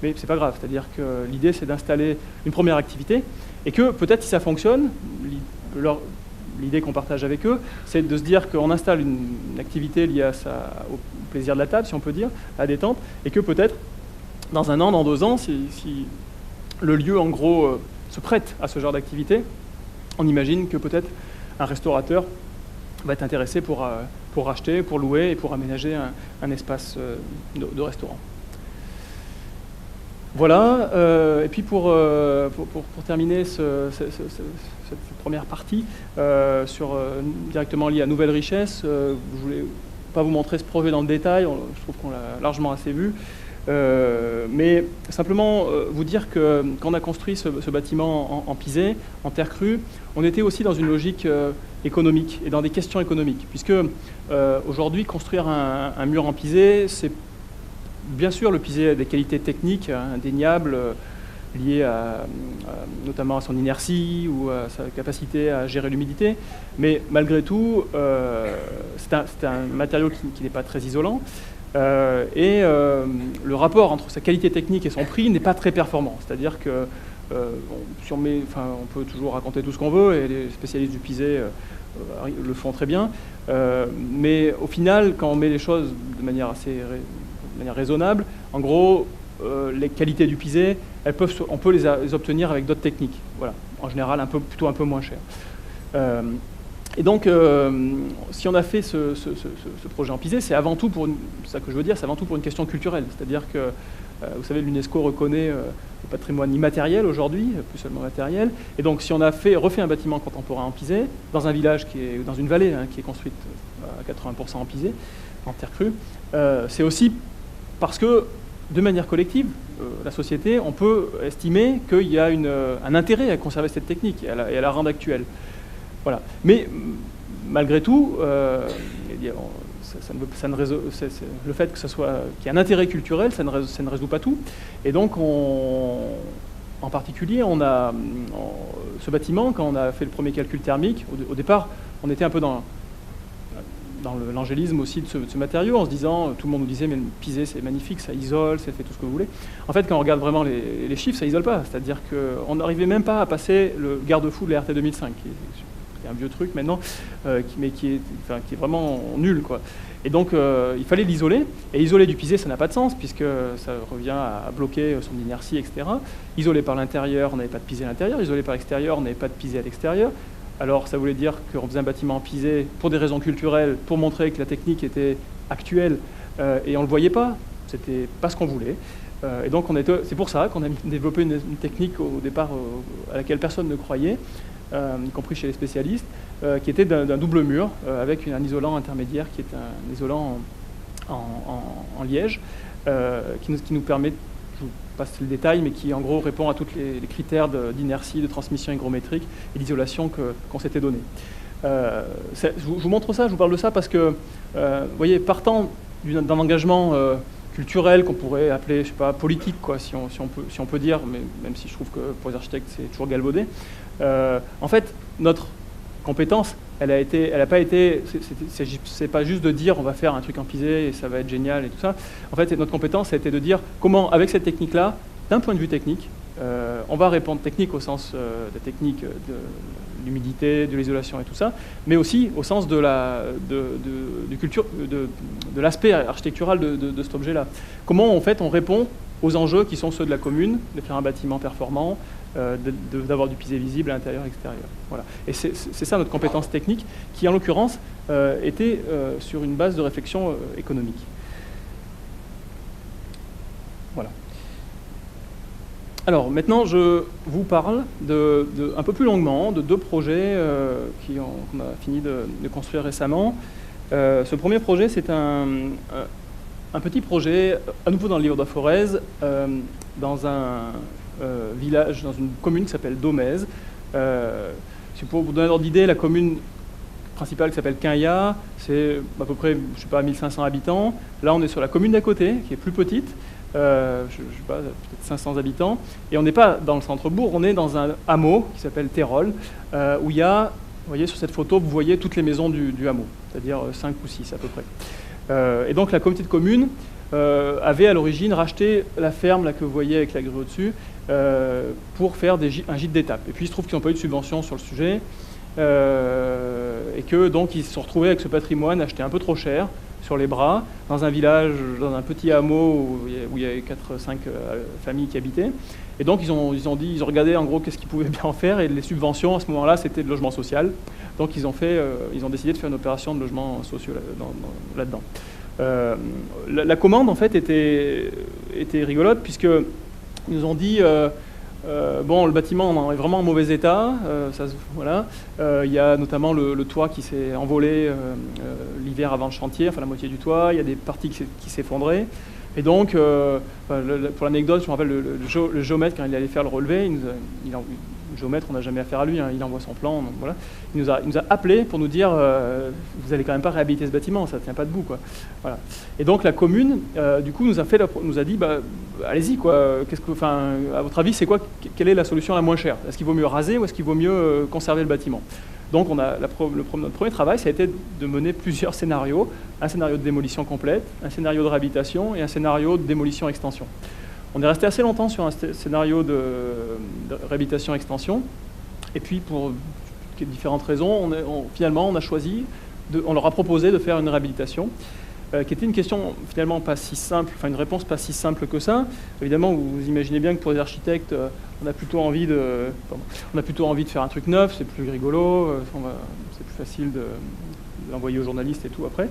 mais c'est pas grave. C'est-à-dire que l'idée, c'est d'installer une première activité, et que peut-être si ça fonctionne, l'idée qu'on partage avec eux, c'est de se dire qu'on installe une activité liée au plaisir de la table, si on peut dire, à la détente, et que peut-être, dans 1 an, dans 2 ans, si le lieu, en gros, se prête à ce genre d'activité, on imagine que peut-être un restaurateur va être intéressé pour racheter, pour louer et pour aménager un espace de restaurant. Voilà, et puis pour terminer cette première partie, directement liée à Nouvelle Richesse, je ne voulais pas vous montrer ce projet dans le détail, je trouve qu'on l'a largement assez vu, mais simplement vous dire que quand on a construit ce bâtiment en pisé, en terre crue, on était aussi dans une logique économique et dans des questions économiques, puisque aujourd'hui construire un mur en pisé, c'est bien sûr le pisé a des qualités techniques indéniables liées notamment à son inertie ou à sa capacité à gérer l'humidité, mais malgré tout c'est un matériau qui n'est pas très isolant. Et le rapport entre sa qualité technique et son prix n'est pas très performant. C'est-à-dire que on peut toujours raconter tout ce qu'on veut, et les spécialistes du pisé le font très bien. Mais au final, quand on met les choses de manière raisonnable, en gros, les qualités du pisé, on peut les obtenir avec d'autres techniques. Voilà. En général, plutôt un peu moins cher. Et donc, si on a fait ce projet en pisé, c'est avant tout ça que je veux dire, c'est avant tout pour une question culturelle. C'est-à-dire que, vous savez, l'UNESCO reconnaît le patrimoine immatériel aujourd'hui, plus seulement matériel. Et donc, si on a refait un bâtiment contemporain en pisé, dans un village dans une vallée qui est construite à 80% en pisé, en terre crue, c'est aussi parce que, de manière collective, la société, on peut estimer qu'il y a un intérêt à conserver cette technique et à la rendre actuelle. Voilà. Mais malgré tout, le fait qu'il y ait un intérêt culturel, ça ne résout pas tout. Et donc, en particulier, ce bâtiment, quand on a fait le premier calcul thermique, au départ, on était un peu dans l'angélisme aussi de ce matériau, en se disant, tout le monde nous disait, mais le pisé c'est magnifique, ça isole, ça fait tout ce que vous voulez. En fait, quand on regarde vraiment les chiffres, ça isole pas. C'est-à-dire qu'on n'arrivait même pas à passer le garde-fou de la RT 2005, qui est un vieux truc maintenant, mais qui est vraiment nul, quoi. Et donc, il fallait l'isoler. Et isoler du pisé, ça n'a pas de sens, puisque ça revient à bloquer son inertie, etc. Isoler par l'intérieur, on n'avait pas de pisé à l'intérieur. Isoler par l'extérieur, on n'avait pas de pisé à l'extérieur. Alors, ça voulait dire qu'on faisait un bâtiment en pisé pour des raisons culturelles, pour montrer que la technique était actuelle, et on ne le voyait pas. C'était pas ce qu'on voulait. Et donc, c'est pour ça qu'on a développé une technique au départ à laquelle personne ne croyait, y compris chez les spécialistes, qui était d'un double mur, avec un isolant intermédiaire qui est un isolant en liège, qui nous permet, je vous passe le détail, mais qui en gros répond à tous les critères d'inertie, de transmission hygrométrique et d'isolation qu'on s'était donné. Je vous montre ça, je vous parle de ça parce que, vous voyez, partant d'un engagement culturel qu'on pourrait appeler, je sais pas, politique, quoi, si on peut dire, mais même si je trouve que pour les architectes c'est toujours galvaudé. En fait, notre compétence, elle a pas été, c'est pas juste de dire on va faire un truc en pisé et ça va être génial et tout ça. En fait, notre compétence, ça a été de dire comment, avec cette technique-là, d'un point de vue technique, on va répondre technique au sens de technique de l'humidité, de l'isolation et tout ça, mais aussi au sens de l'aspect architectural de cet objet-là. Comment en fait on répond aux enjeux qui sont ceux de la commune, de faire un bâtiment performant, d'avoir du pisé visible à l'intérieur et extérieur. Voilà. Et c'est ça notre compétence technique, qui en l'occurrence était sur une base de réflexion économique. Voilà. Alors maintenant, je vous parle un peu plus longuement de 2 projets qu'on a fini de construire récemment. Ce premier projet, c'est un petit projet, à nouveau dans le livre de Forez, dans un village, dans une commune qui s'appelle Domèze. Pour vous donner un ordre d'idée, la commune principale qui s'appelle Quinhat, c'est à peu près, je sais pas, 1500 habitants. Là, on est sur la commune d'à côté, qui est plus petite. Je sais pas, peut-être 500 habitants, et on n'est pas dans le centre-bourg, on est dans un hameau qui s'appelle Terol, où il y a, vous voyez sur cette photo, vous voyez toutes les maisons du hameau, c'est-à-dire 5 ou 6 à peu près. Et donc la communauté de communes avait à l'origine racheté la ferme là, que vous voyez avec la grue au-dessus pour faire un gîte d'étape. Et puis il se trouve qu'ils n'ont pas eu de subvention sur le sujet, et que donc ils se sont retrouvés avec ce patrimoine acheté un peu trop cher, sur les bras, dans un village, dans un petit hameau où il y avait 4-5 familles qui habitaient. Et donc ils ont regardé en gros qu'est-ce qu'ils pouvaient bien en faire, et les subventions à ce moment-là c'était de logement social. Donc ils ont décidé de faire une opération de logement social là-dedans. La commande en fait était rigolote, puisque ils nous ont dit bon, le bâtiment est vraiment en mauvais état, voilà. Il y a notamment le toit qui s'est envolé l'hiver avant le chantier, enfin la moitié du toit, il y a des parties qui s'effondraient. Et donc, pour l'anecdote, je me rappelle le géomètre, quand il allait faire le relevé, le géomètre, on n'a jamais affaire à lui, hein, il envoie son plan, donc voilà. Il nous a appelé pour nous dire vous n'allez quand même pas réhabiliter ce bâtiment, ça ne tient pas debout, quoi. Voilà. Et donc la commune, du coup, nous a dit allez-y, quoi. À votre avis, c'est quoi, quelle est la solution la moins chère? Est-ce qu'il vaut mieux raser ou est-ce qu'il vaut mieux conserver le bâtiment? Donc notre premier travail, ça a été de mener plusieurs scénarios, un scénario de démolition complète, un scénario de réhabilitation et un scénario de démolition-extension. On est resté assez longtemps sur un scénario de réhabilitation-extension, et puis pour différentes raisons, finalement on a choisi, on leur a proposé de faire une réhabilitation, qui était une question finalement pas si simple, enfin une réponse pas si simple que ça. Évidemment, vous imaginez bien que pour les architectes, on a plutôt envie de faire un truc neuf, c'est plus rigolo, c'est plus facile de l'envoyer aux journalistes et tout après.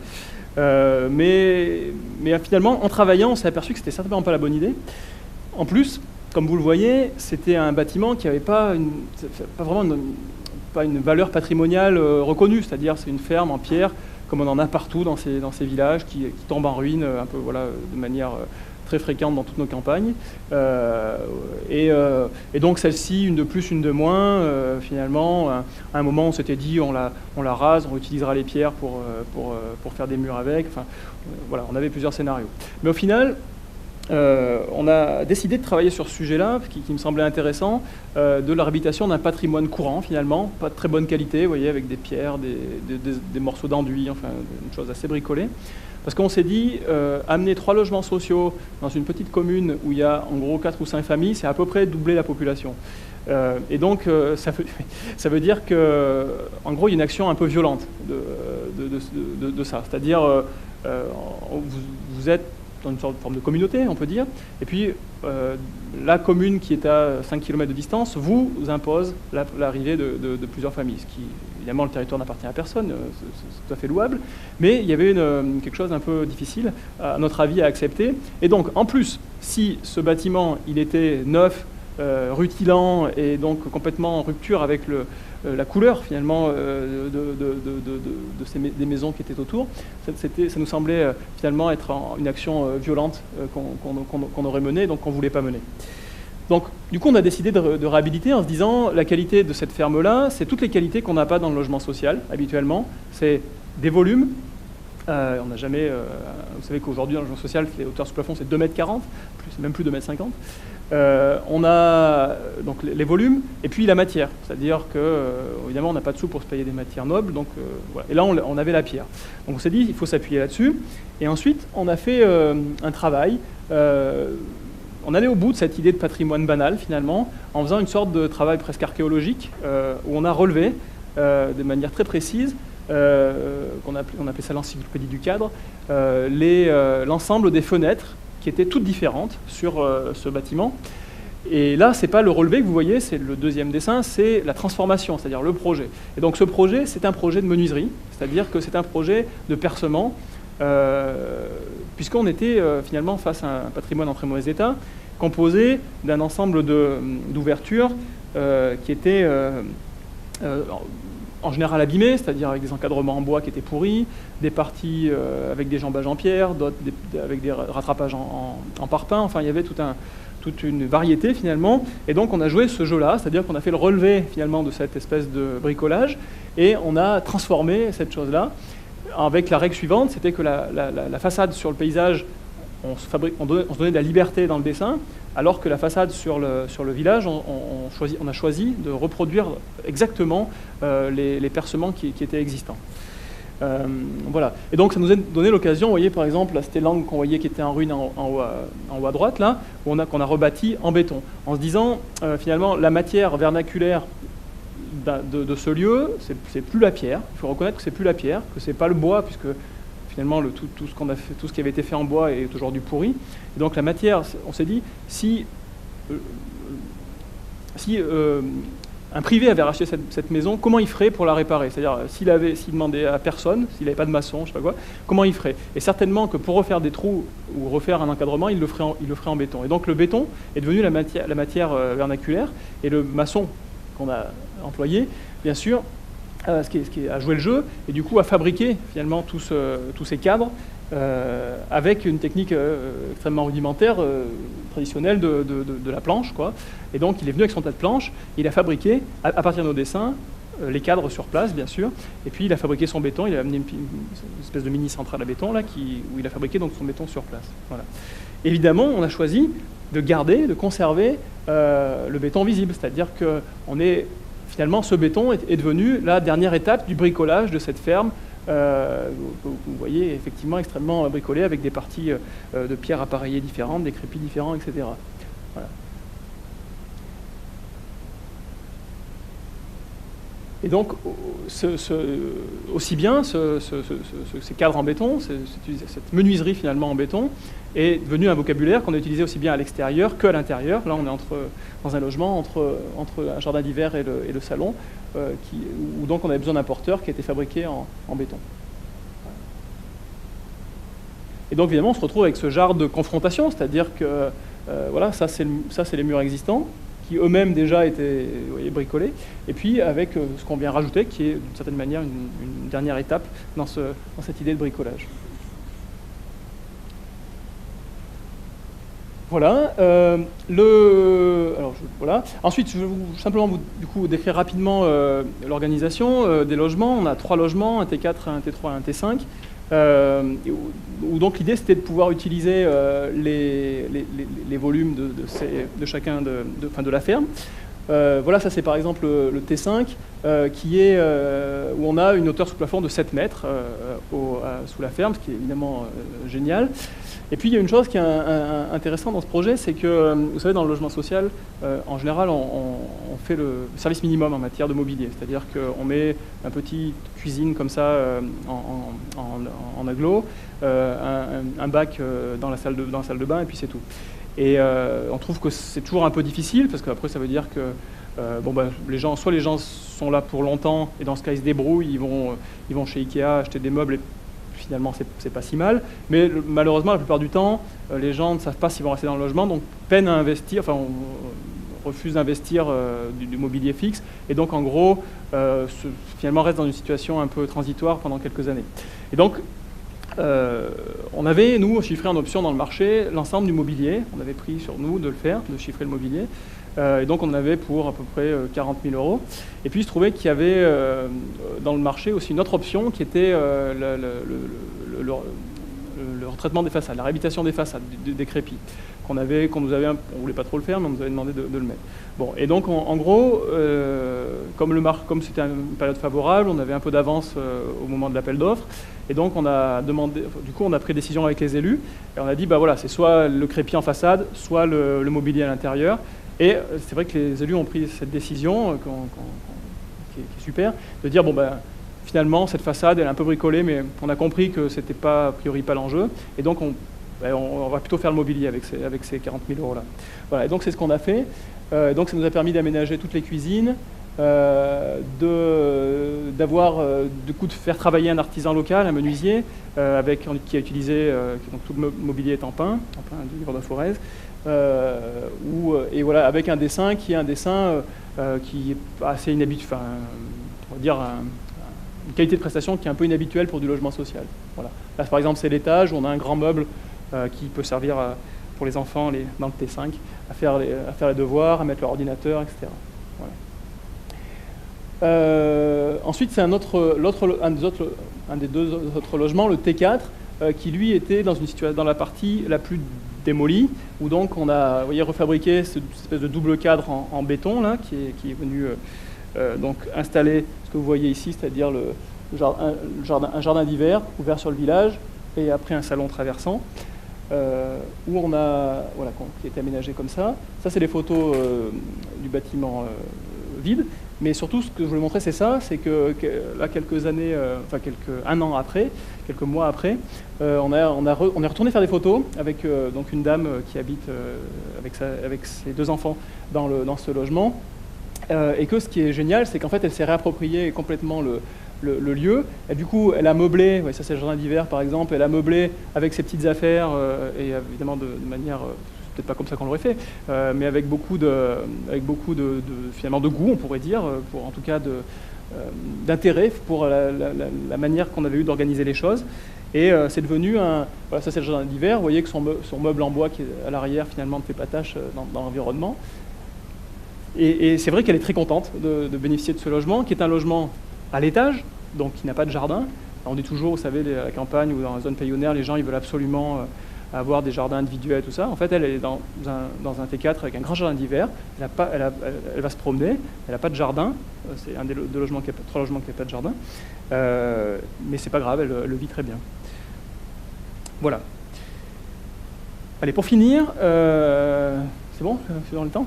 Mais finalement, en travaillant, on s'est aperçu que c'était certainement pas la bonne idée. En plus, comme vous le voyez, c'était un bâtiment qui n'avait pas vraiment une valeur patrimoniale reconnue, c'est-à-dire c'est une ferme en pierre, comme on en a partout dans ces villages qui tombent en ruine un peu, voilà, de manière très fréquente dans toutes nos campagnes. Et donc celle-ci, une de plus, une de moins, finalement, à un moment on s'était dit on la rase, on utilisera les pierres pour faire des murs avec. Enfin, voilà, on avait plusieurs scénarios. Mais au final, on a décidé de travailler sur ce sujet-là, qui me semblait intéressant, de la réhabilitation d'un patrimoine courant, finalement, pas de très bonne qualité, vous voyez, avec des pierres, des morceaux d'enduit, enfin, une chose assez bricolée. Parce qu'on s'est dit, amener 3 logements sociaux dans une petite commune où il y a en gros 4 ou 5 familles, c'est à peu près doubler la population. Et donc, ça veut dire que, en gros, il y a une action un peu violente de ça. C'est-à-dire, vous êtes dans une sorte de forme de communauté, on peut dire, et puis la commune qui est à 5 km de distance vous impose l'arrivée de plusieurs familles, ce qui, évidemment, le territoire n'appartient à personne, c'est tout à fait louable, mais il y avait quelque chose d'un peu difficile, à notre avis, à accepter. Et donc, en plus, si ce bâtiment, il était neuf, rutilant et donc complètement en rupture avec la couleur finalement des maisons qui étaient autour, ça nous semblait finalement être une action violente qu'on aurait menée, donc qu'on ne voulait pas mener. Donc, du coup, on a décidé de réhabiliter en se disant la qualité de cette ferme-là, c'est toutes les qualités qu'on n'a pas dans le logement social habituellement. C'est des volumes. On n'a jamais. Vous savez qu'aujourd'hui, dans le logement social, les hauteurs sous plafond, c'est 2,40 m, même plus 2,50 m. On a donc les volumes et puis la matière. C'est-à-dire que, évidemment, on n'a pas de sous pour se payer des matières nobles. Donc, voilà. Et là, on avait la pierre. Donc, on s'est dit il faut s'appuyer là-dessus. Et ensuite, on a fait un travail. On allait au bout de cette idée de patrimoine banal, finalement, en faisant une sorte de travail presque archéologique, où on a relevé, de manière très précise, on appelait ça l'encyclopédie du cadre, l'ensemble des fenêtres qui étaient toutes différentes sur ce bâtiment. Et là, ce n'est pas le relevé que vous voyez, c'est le deuxième dessin, c'est la transformation, c'est-à-dire le projet. Et donc ce projet, c'est un projet de menuiserie, c'est-à-dire que c'est un projet de percement, puisqu'on était finalement face à un patrimoine en très mauvais état, composé d'un ensemble d'ouvertures qui étaient en général abîmées, c'est-à-dire avec des encadrements en bois qui étaient pourris, des parties avec des jambages en pierre, d'autres avec des rattrapages en parpaing. Enfin, il y avait toute une variété finalement. Et donc on a joué ce jeu-là, c'est-à-dire qu'on a fait le relevé finalement de cette espèce de bricolage et on a transformé cette chose-là avec la règle suivante, c'était que la façade sur le paysage, on se donnait de la liberté dans le dessin, alors que la façade sur le village, on a choisi de reproduire exactement les percements qui étaient existants. Voilà. Et donc ça nous a donné l'occasion, vous voyez par exemple, là c'était l'angle qu'on voyait qui était en ruine en haut à droite, là, qu'on a rebâti en béton, en se disant finalement la matière vernaculaire de ce lieu, c'est plus la pierre. Il faut reconnaître que c'est plus la pierre, que c'est pas le bois, puisque finalement tout ce qui avait été fait en bois est aujourd'hui pourri. Et donc la matière, on s'est dit, si un privé avait racheté cette maison, comment il ferait pour la réparer? C'est-à-dire s'il demandait à personne, s'il n'avait pas de maçon, je sais pas quoi, comment il ferait? Et certainement que pour refaire des trous ou refaire un encadrement, il le ferait en béton. Et donc le béton est devenu la matière vernaculaire, et le maçon qu'on a employé, bien sûr, ce qui a joué le jeu, et du coup a fabriqué finalement tous ces cadres avec une technique extrêmement rudimentaire, traditionnelle de la planche, quoi. Et donc il est venu avec son tas de planches, il a fabriqué, à partir de nos dessins, les cadres sur place, bien sûr, et puis il a fabriqué son béton, il a amené une espèce de mini-centrale à béton, là, où il a fabriqué donc son béton sur place. Voilà. Évidemment, on a choisi de garder, de conserver le béton visible, c'est-à-dire que finalement, ce béton est devenu la dernière étape du bricolage de cette ferme. Vous voyez effectivement extrêmement bricolée avec des parties de pierres appareillées différentes, des crépis différents, etc. Voilà. Et donc, aussi bien ces cadres en béton, cette menuiserie finalement en béton, est devenu un vocabulaire qu'on a utilisé aussi bien à l'extérieur qu'à l'intérieur. Là, on est dans un logement entre un jardin d'hiver et le salon, où donc on avait besoin d'un porteur qui a été fabriqué en béton. Et donc, évidemment, on se retrouve avec ce genre de confrontation, c'est-à-dire que, voilà, ça c'est les murs existants, qui eux-mêmes déjà étaient bricolés, et puis avec ce qu'on vient rajouter, qui est d'une certaine manière une dernière étape dans cette idée de bricolage. Voilà. Voilà. Ensuite, je vais simplement vous décrire rapidement l'organisation des logements. On a 3 logements, un T4, un T3 et un T5. Où donc l'idée c'était de pouvoir utiliser les volumes de chacun de la ferme. Voilà, ça c'est par exemple le T5 où on a une hauteur sous plafond de 7 mètres sous la ferme, ce qui est évidemment génial. Et puis il y a une chose qui est intéressante dans ce projet, c'est que, vous savez, dans le logement social, en général, on fait le service minimum en matière de mobilier. C'est-à-dire qu'on met une petite cuisine comme ça en agglo, un bac dans la salle de bain, et puis c'est tout. Et on trouve que c'est toujours un peu difficile, parce qu'après ça veut dire que les gens sont là pour longtemps, et dans ce cas ils se débrouillent, ils vont chez Ikea acheter des meubles, et finalement c'est pas si mal, mais malheureusement la plupart du temps les gens ne savent pas s'ils vont rester dans le logement, donc peinent à investir, enfin on refuse d'investir du mobilier fixe, et donc en gros finalement restent dans une situation un peu transitoire pendant quelques années. Et donc on avait, nous, chiffré en option dans le marché l'ensemble du mobilier. On avait pris sur nous de le faire, de chiffrer le mobilier. Et donc on en avait pour à peu près 40 000 euros. Et puis il se trouvait qu'il y avait dans le marché aussi une autre option qui était le retraitement des façades, la réhabilitation des façades, des crépis, qu'on voulait pas trop le faire, mais on nous avait demandé de le mettre. Bon, et donc en gros, comme c'était une période favorable, on avait un peu d'avance au moment de l'appel d'offres, et donc on a pris décision avec les élus, et on a dit, bah voilà, c'est soit le crépi en façade, soit le mobilier à l'intérieur. Et c'est vrai que les élus ont pris cette décision, qui est super, de dire, bon ben, finalement, cette façade, elle est un peu bricolée, mais on a compris que c'était pas, a priori, pas l'enjeu. Et donc, on va plutôt faire le mobilier avec ces 40 000 euros-là. Voilà, et donc c'est ce qu'on a fait. Donc ça nous a permis d'aménager toutes les cuisines, de faire travailler un artisan local, un menuisier, qui a utilisé, donc tout le mobilier est en pain du livre de Forez, et voilà, avec un dessin qui est assez inhabituel, enfin, on va dire une qualité de prestation qui est un peu inhabituelle pour du logement social. Voilà. Là, par exemple, c'est l'étage où on a un grand meuble qui peut servir pour les enfants dans le T5 à faire les devoirs, à mettre leur ordinateur, etc. Voilà. Ensuite, c'est un des deux autres logements, le T4, qui lui était dans la partie la plus démolie, où donc on a, vous voyez, refabriqué cette espèce de double cadre en béton là, qui est venu donc installer ce que vous voyez ici, c'est-à-dire un jardin d'hiver ouvert sur le village, et après un salon traversant, où on a, voilà, qui est aménagé comme ça. Ça, c'est les photos du bâtiment vide. Mais surtout, ce que je voulais montrer, c'est ça, c'est que là, un an après, quelques mois après, on est retourné faire des photos avec donc une dame qui habite avec ses deux enfants dans ce logement, et que ce qui est génial, c'est qu'en fait, elle s'est réappropriée complètement le lieu, et du coup, elle a meublé, ça c'est le jardin d'hiver par exemple, elle a meublé avec ses petites affaires, et évidemment de manière... peut-être pas comme ça qu'on l'aurait fait, mais avec beaucoup finalement de goût, on pourrait dire, en tout cas d'intérêt pour la manière qu'on avait eu d'organiser les choses. Et c'est devenu voilà, ça c'est le jardin d'hiver. Vous voyez que son meuble en bois qui est à l'arrière finalement ne fait pas tâche dans l'environnement. Et c'est vrai qu'elle est très contente de bénéficier de ce logement, qui est un logement à l'étage, donc qui n'a pas de jardin. Alors, on dit toujours, vous savez, à la campagne ou dans la zone payonnaire, les gens ils veulent absolument avoir des jardins individuels, tout ça. En fait, elle est dans un T4 avec un grand jardin d'hiver. Elle va se promener. Elle n'a pas de jardin. C'est un des trois logements qui n'a pas de jardin. Mais c'est pas grave, elle le vit très bien. Voilà. Allez, pour finir, c'est bon, je suis dans le temps.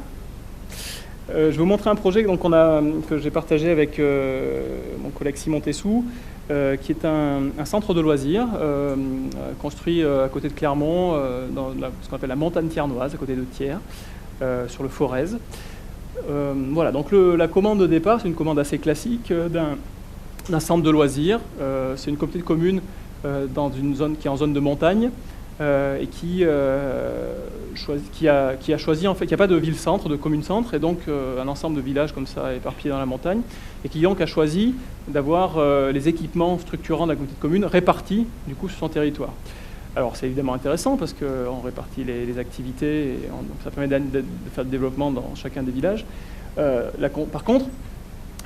Je vais vous montrer un projet que j'ai partagé avec mon collègue Simon Tessou, qui est un centre de loisirs construit à côté de Clermont, dans ce qu'on appelle la montagne thiernoise, à côté de Thiers, sur le Forez. Voilà, donc la commande de départ, c'est une commande assez classique d'un centre de loisirs. C'est une communauté de communes dans une zone qui est en zone de montagne, et qui a choisi, en fait, il n'y a pas de ville-centre, de commune-centre, et donc un ensemble de villages comme ça éparpillés dans la montagne, et qui donc a choisi d'avoir les équipements structurants de la communauté de communes répartis du coup sur son territoire. Alors c'est évidemment intéressant parce qu'on répartit les activités, et donc ça permet de faire le développement dans chacun des villages. Par contre,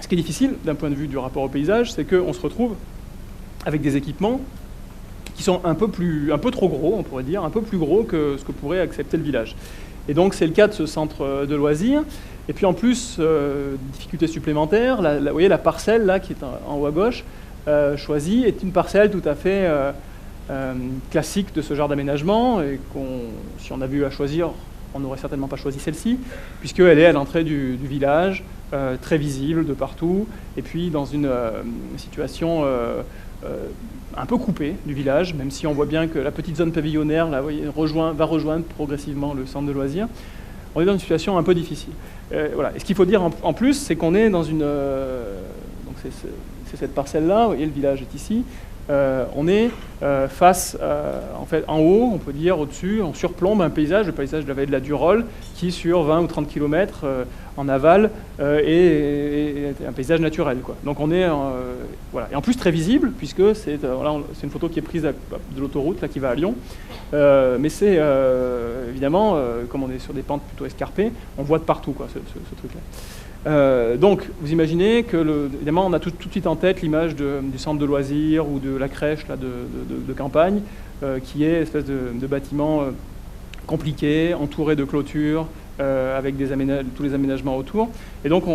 ce qui est difficile d'un point de vue du rapport au paysage, c'est qu'on se retrouve avec des équipements qui sont un peu trop gros, on pourrait dire, un peu plus gros que ce que pourrait accepter le village. Et donc c'est le cas de ce centre de loisirs. Et puis en plus, difficulté supplémentaire, vous voyez la parcelle là qui est en haut à gauche, choisie, est une parcelle tout à fait classique de ce genre d'aménagement, et si on avait eu à choisir, on n'aurait certainement pas choisi celle-ci, puisqu'elle est à l'entrée du village, très visible de partout, et puis dans une situation un peu coupée du village, même si on voit bien que la petite zone pavillonnaire là, va rejoindre progressivement le centre de loisirs. On est dans une situation un peu difficile. Voilà. Et ce qu'il faut dire en plus, c'est qu'on est dans une... donc c'est cette parcelle-là, vous voyez, le village est ici. on est face, en fait, en haut, on peut dire au-dessus, on surplombe un paysage, le paysage de la vallée de la Durolle, qui sur 20 ou 30 km en aval est un paysage naturel, quoi. Donc on est, voilà, et en plus très visible, puisque c'est voilà, une photo qui est prise de l'autoroute là qui va à Lyon, mais c'est évidemment, comme on est sur des pentes plutôt escarpées, on voit de partout, quoi, ce truc-là. Donc, vous imaginez que, évidemment, on a tout de suite en tête l'image du centre de loisirs ou de la crèche là, de campagne, qui est une espèce de bâtiment compliqué, entouré de clôtures, avec tous les aménagements autour. Et donc,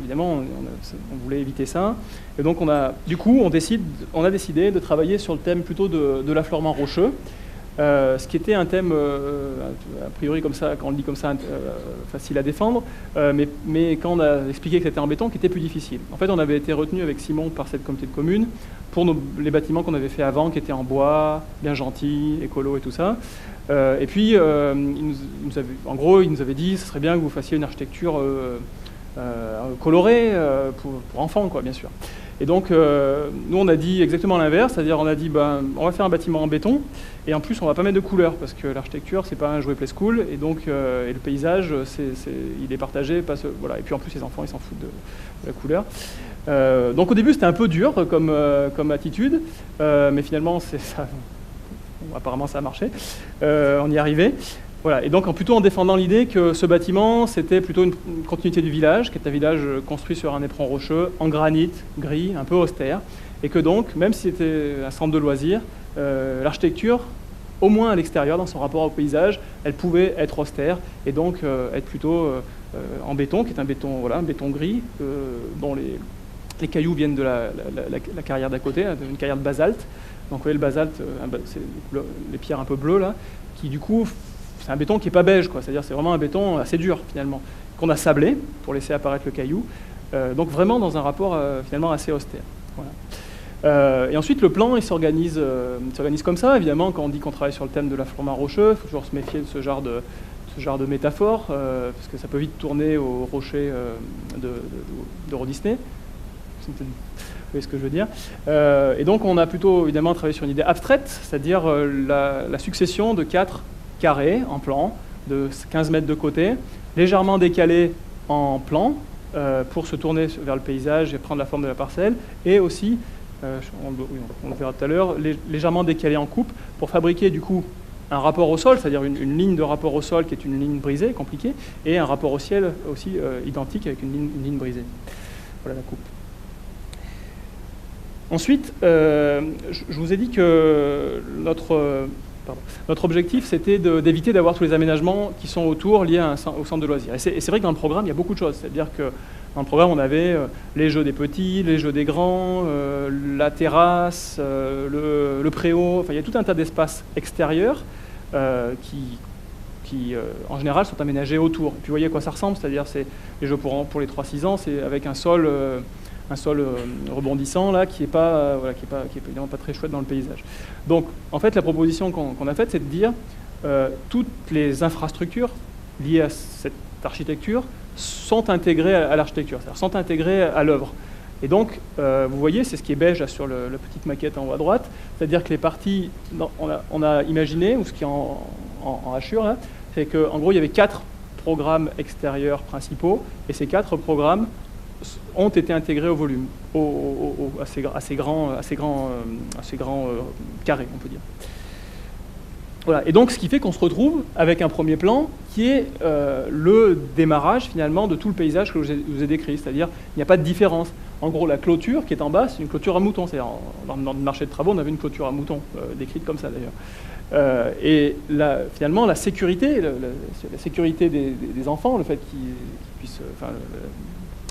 évidemment, on voulait éviter ça. Et donc, on a décidé de travailler sur le thème plutôt de l'affleurement rocheux. Ce qui était un thème, a priori comme ça, quand on le dit comme ça, facile à défendre, mais quand on a expliqué que c'était en béton, qui était plus difficile. En fait, on avait été retenu avec Simon par cette communauté de communes pour les bâtiments qu'on avait fait avant, qui étaient en bois, bien gentils, écolo et tout ça. Et puis, en gros, il nous avait dit, ce serait bien que vous fassiez une architecture colorée pour enfants, quoi, bien sûr. Et donc, nous, on a dit exactement l'inverse, c'est-à-dire on a dit, on va faire un bâtiment en béton, et en plus, on va pas mettre de couleurs, parce que l'architecture, c'est pas un jouet play school, et donc, et le paysage, il est partagé, voilà. Et puis en plus, les enfants, ils s'en foutent de la couleur. Donc au début, c'était un peu dur comme attitude, mais finalement, apparemment, ça a marché. On y est arrivé. Voilà, et donc plutôt en défendant l'idée que ce bâtiment, c'était plutôt une continuité du village, qui est un village construit sur un éperon rocheux, en granit, gris, un peu austère, et que donc, même si c'était un centre de loisirs, l'architecture, au moins à l'extérieur, dans son rapport au paysage, elle pouvait être austère, et donc être plutôt en béton, qui est un béton, voilà, un béton gris, dont les cailloux viennent de la carrière d'à côté, une carrière de basalte. Donc vous voyez le basalte, c'est les pierres un peu bleues, là, qui du coup... C'est un béton qui n'est pas beige, quoi. C'est-à-dire c'est vraiment un béton assez dur, finalement, qu'on a sablé pour laisser apparaître le caillou. Donc vraiment dans un rapport, finalement, assez austère. Voilà. Et ensuite, le plan, il s'organise comme ça. Évidemment, quand on dit qu'on travaille sur le thème de l'affleurement rocheux, il faut toujours se méfier de ce genre de métaphore, parce que ça peut vite tourner au rocher de Walt Disney. Vous voyez ce que je veux dire. Et donc, on a plutôt, évidemment, travaillé sur une idée abstraite, c'est-à-dire la succession de 4 carré en plan, de 15 mètres de côté, légèrement décalé en plan pour se tourner vers le paysage et prendre la forme de la parcelle, et aussi, on le verra tout à l'heure, légèrement décalé en coupe pour fabriquer du coup un rapport au sol, c'est-à-dire une ligne de rapport au sol qui est une ligne brisée, compliquée, et un rapport au ciel aussi identique avec une ligne brisée. Voilà la coupe. Ensuite, je vous ai dit que notre objectif, c'était d'éviter d'avoir tous les aménagements qui sont autour liés au centre de loisirs. Et c'est vrai que dans le programme, il y a beaucoup de choses. C'est-à-dire que dans le programme, on avait les jeux des petits, les jeux des grands, la terrasse, le préau. Enfin, il y a tout un tas d'espaces extérieurs qui en général, sont aménagés autour. Et puis, vous voyez à quoi ça ressemble. C'est-à-dire, c'est les jeux pour les 3-6 ans, c'est avec un sol rebondissant là, qui est évidemment pas très chouette dans le paysage. Donc, en fait, la proposition qu'on a faite, c'est de dire toutes les infrastructures liées à cette architecture sont intégrées à l'architecture, c'est-à-dire sont intégrées à l'œuvre. Et donc, vous voyez, c'est ce qui est beige là, sur la petite maquette en haut à droite, c'est-à-dire que les parties, on a imaginé, ou ce qui est en hachure là, c'est qu'en gros, il y avait 4 programmes extérieurs principaux, et ces 4 programmes ont été intégrés au volume, à ces grands carrés, on peut dire. Voilà. Et donc, ce qui fait qu'on se retrouve avec un premier plan qui est le démarrage, finalement, de tout le paysage que je vous ai décrit. C'est-à-dire, il n'y a pas de différence. En gros, la clôture qui est en bas, c'est une clôture à moutons. C'est-à-dire, dans le marché de travaux, on avait une clôture à moutons, décrite comme ça, d'ailleurs. Et finalement, la sécurité, la sécurité des enfants, le fait qu'ils puissent...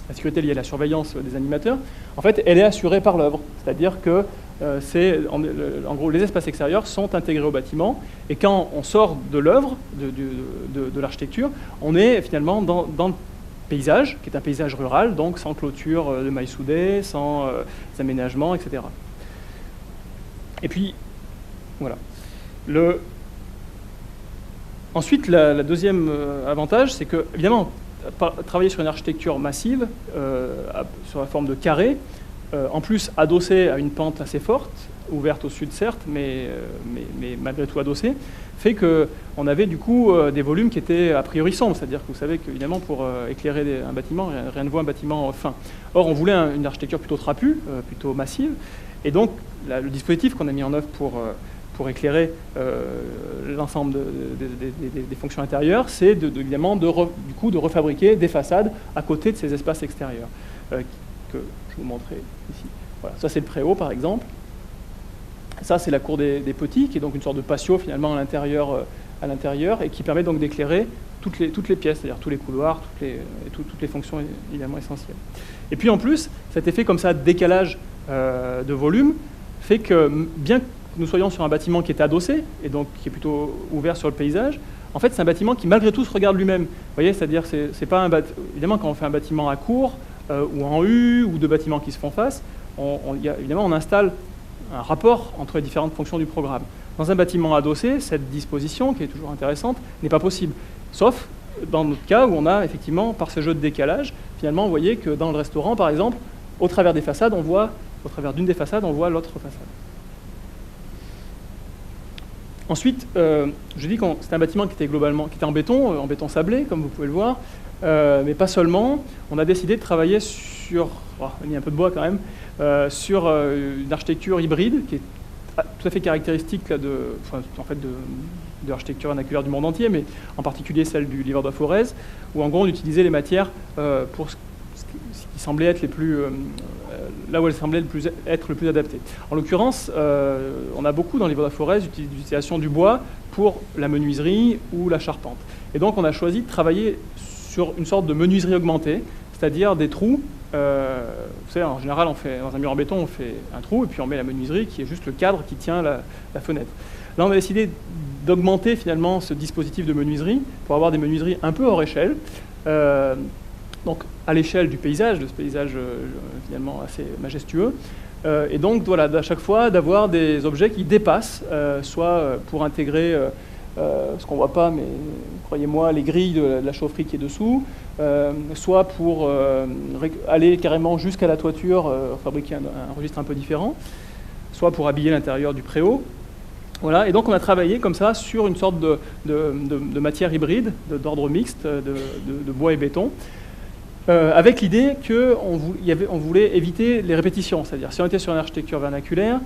la sécurité liée à la surveillance des animateurs, en fait, elle est assurée par l'œuvre. C'est-à-dire que en gros, les espaces extérieurs sont intégrés au bâtiment, et quand on sort de l'œuvre, de l'architecture, on est finalement dans le paysage, qui est un paysage rural, donc sans clôture de mailles soudées, sans aménagements, etc. Et puis, voilà. Ensuite, le deuxième avantage, c'est que, évidemment, travailler sur une architecture massive, sur la forme de carré, en plus adossé à une pente assez forte, ouverte au sud certes, mais malgré tout adossé, fait qu'on avait du coup des volumes qui étaient a priori sombres, c'est-à-dire que vous savez qu'évidemment pour éclairer un bâtiment, rien ne vaut un bâtiment fin. Or on voulait une architecture plutôt trapue, plutôt massive, et donc le dispositif qu'on a mis en œuvre pour éclairer l'ensemble des fonctions intérieures, c'est évidemment de refabriquer des façades à côté de ces espaces extérieurs, que je vous montrerai ici. Voilà. Ça c'est le préau par exemple. Ça, c'est la cour des petits, qui est donc une sorte de patio finalement à l'intérieur et qui permet donc d'éclairer toutes les pièces, c'est-à-dire tous les couloirs, toutes les fonctions évidemment essentielles. Et puis en plus, cet effet comme ça de décalage de volume fait que bien que nous soyons sur un bâtiment qui est adossé et donc qui est plutôt ouvert sur le paysage, en fait c'est un bâtiment qui malgré tout se regarde lui-même. Vous voyez, c'est-à-dire c'est pas évidemment quand on fait un bâtiment à cour ou en U ou deux bâtiments qui se font face, évidemment on installe un rapport entre les différentes fonctions du programme. Dans un bâtiment adossé, cette disposition, qui est toujours intéressante, n'est pas possible. Sauf dans notre cas où on a effectivement, par ce jeu de décalage, finalement, vous voyez que dans le restaurant, par exemple, au travers des façades, au travers d'une des façades, on voit l'autre façade. Ensuite, je dis que c'était un bâtiment qui était en béton sablé, comme vous pouvez le voir, mais pas seulement. On a décidé de travailler sur, il y a un peu de bois quand même, sur une architecture hybride qui est tout à fait caractéristique là, de l'architecture vernaculaire du monde entier, mais en particulier celle du Livre de Forez, où en gros on utilisait les matières pour ce qui semblait être là où elles semblaient être le plus adaptées. En l'occurrence, on a beaucoup dans le Livre de Forez l'utilisation du bois pour la menuiserie ou la charpente. Et donc on a choisi de travailler sur une sorte de menuiserie augmentée, c'est-à-dire des trous. Vous savez, en général, dans un mur en béton, on fait un trou et puis on met la menuiserie qui est juste le cadre qui tient la fenêtre. Là, on a décidé d'augmenter finalement ce dispositif de menuiserie pour avoir des menuiseries un peu hors échelle, donc à l'échelle du paysage, de ce paysage finalement assez majestueux. Et donc, voilà, à chaque fois, d'avoir des objets qui dépassent, soit pour intégrer ce qu'on ne voit pas, mais croyez-moi, les grilles de la chaufferie qui est dessous, soit pour aller carrément jusqu'à la toiture, fabriquer un registre un peu différent, soit pour habiller l'intérieur du préau. Voilà, et donc on a travaillé comme ça sur une sorte de matière hybride, d'ordre mixte, de bois et béton, avec l'idée qu'on voulait éviter les répétitions. C'est-à-dire, si on était sur une architecture vernaculaire,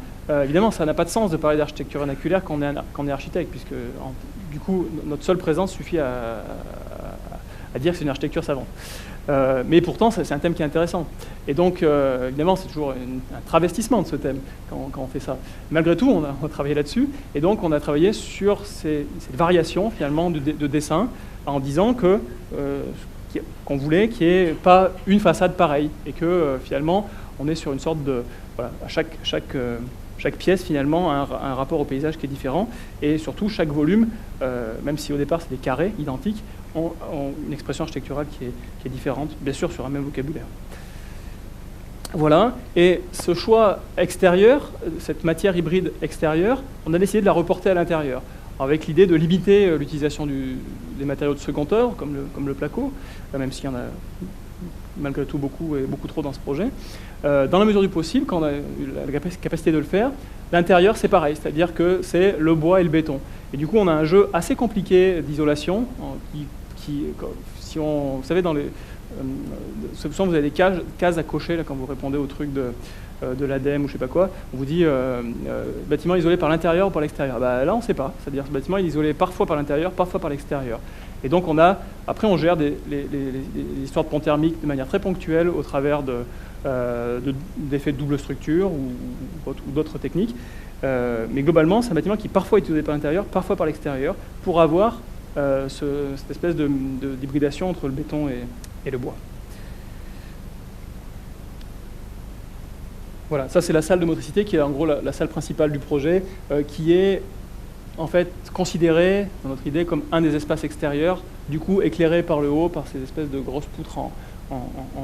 évidemment, ça n'a pas de sens de parler d'architecture vernaculaire quand on est architecte, puisque du coup, notre seule présence suffit à dire que c'est une architecture savante. Mais pourtant, c'est un thème qui est intéressant. Et donc, évidemment, c'est toujours un travestissement de ce thème quand on fait ça. Malgré tout, on a travaillé là-dessus. Et donc, on a travaillé sur cette variation, finalement, de dessin, en disant qu'on voulait qu'il n'y ait pas une façade pareille. Et que, finalement, on est sur une sorte de... Voilà, chaque pièce, finalement, a un rapport au paysage qui est différent. Et surtout, chaque volume, même si au départ, c'est des carrés identiques, ont une expression architecturale qui est différente, bien sûr sur un même vocabulaire. Voilà, et ce choix extérieur, cette matière hybride extérieure, on a décidé de la reporter à l'intérieur, avec l'idée de limiter l'utilisation des matériaux de second œuvre, comme le placo, même s'il y en a malgré tout beaucoup et beaucoup trop dans ce projet. Dans la mesure du possible, quand on a eu la capacité de le faire, l'intérieur c'est pareil, c'est-à-dire que c'est le bois et le béton. Et du coup, on a un jeu assez compliqué d'isolation, vous savez, souvent vous avez des cases à cocher là, quand vous répondez au truc de l'ADEME ou je sais pas quoi, on vous dit bâtiment isolé par l'intérieur ou par l'extérieur. Là, on ne sait pas, c'est-à-dire ce bâtiment est isolé parfois par l'intérieur, parfois par l'extérieur. Et donc après on gère les histoires de pont thermique de manière très ponctuelle au travers d'effets de double structure ou d'autres techniques. Mais globalement, c'est un bâtiment qui parfois est isolé par l'intérieur, parfois par l'extérieur, pour avoir cette espèce d'hybridation entre le béton et le bois. Voilà, ça c'est la salle de motricité qui est en gros la salle principale du projet, qui est en fait considérée, dans notre idée, comme un des espaces extérieurs, du coup éclairé par le haut, par ces espèces de grosses poutres en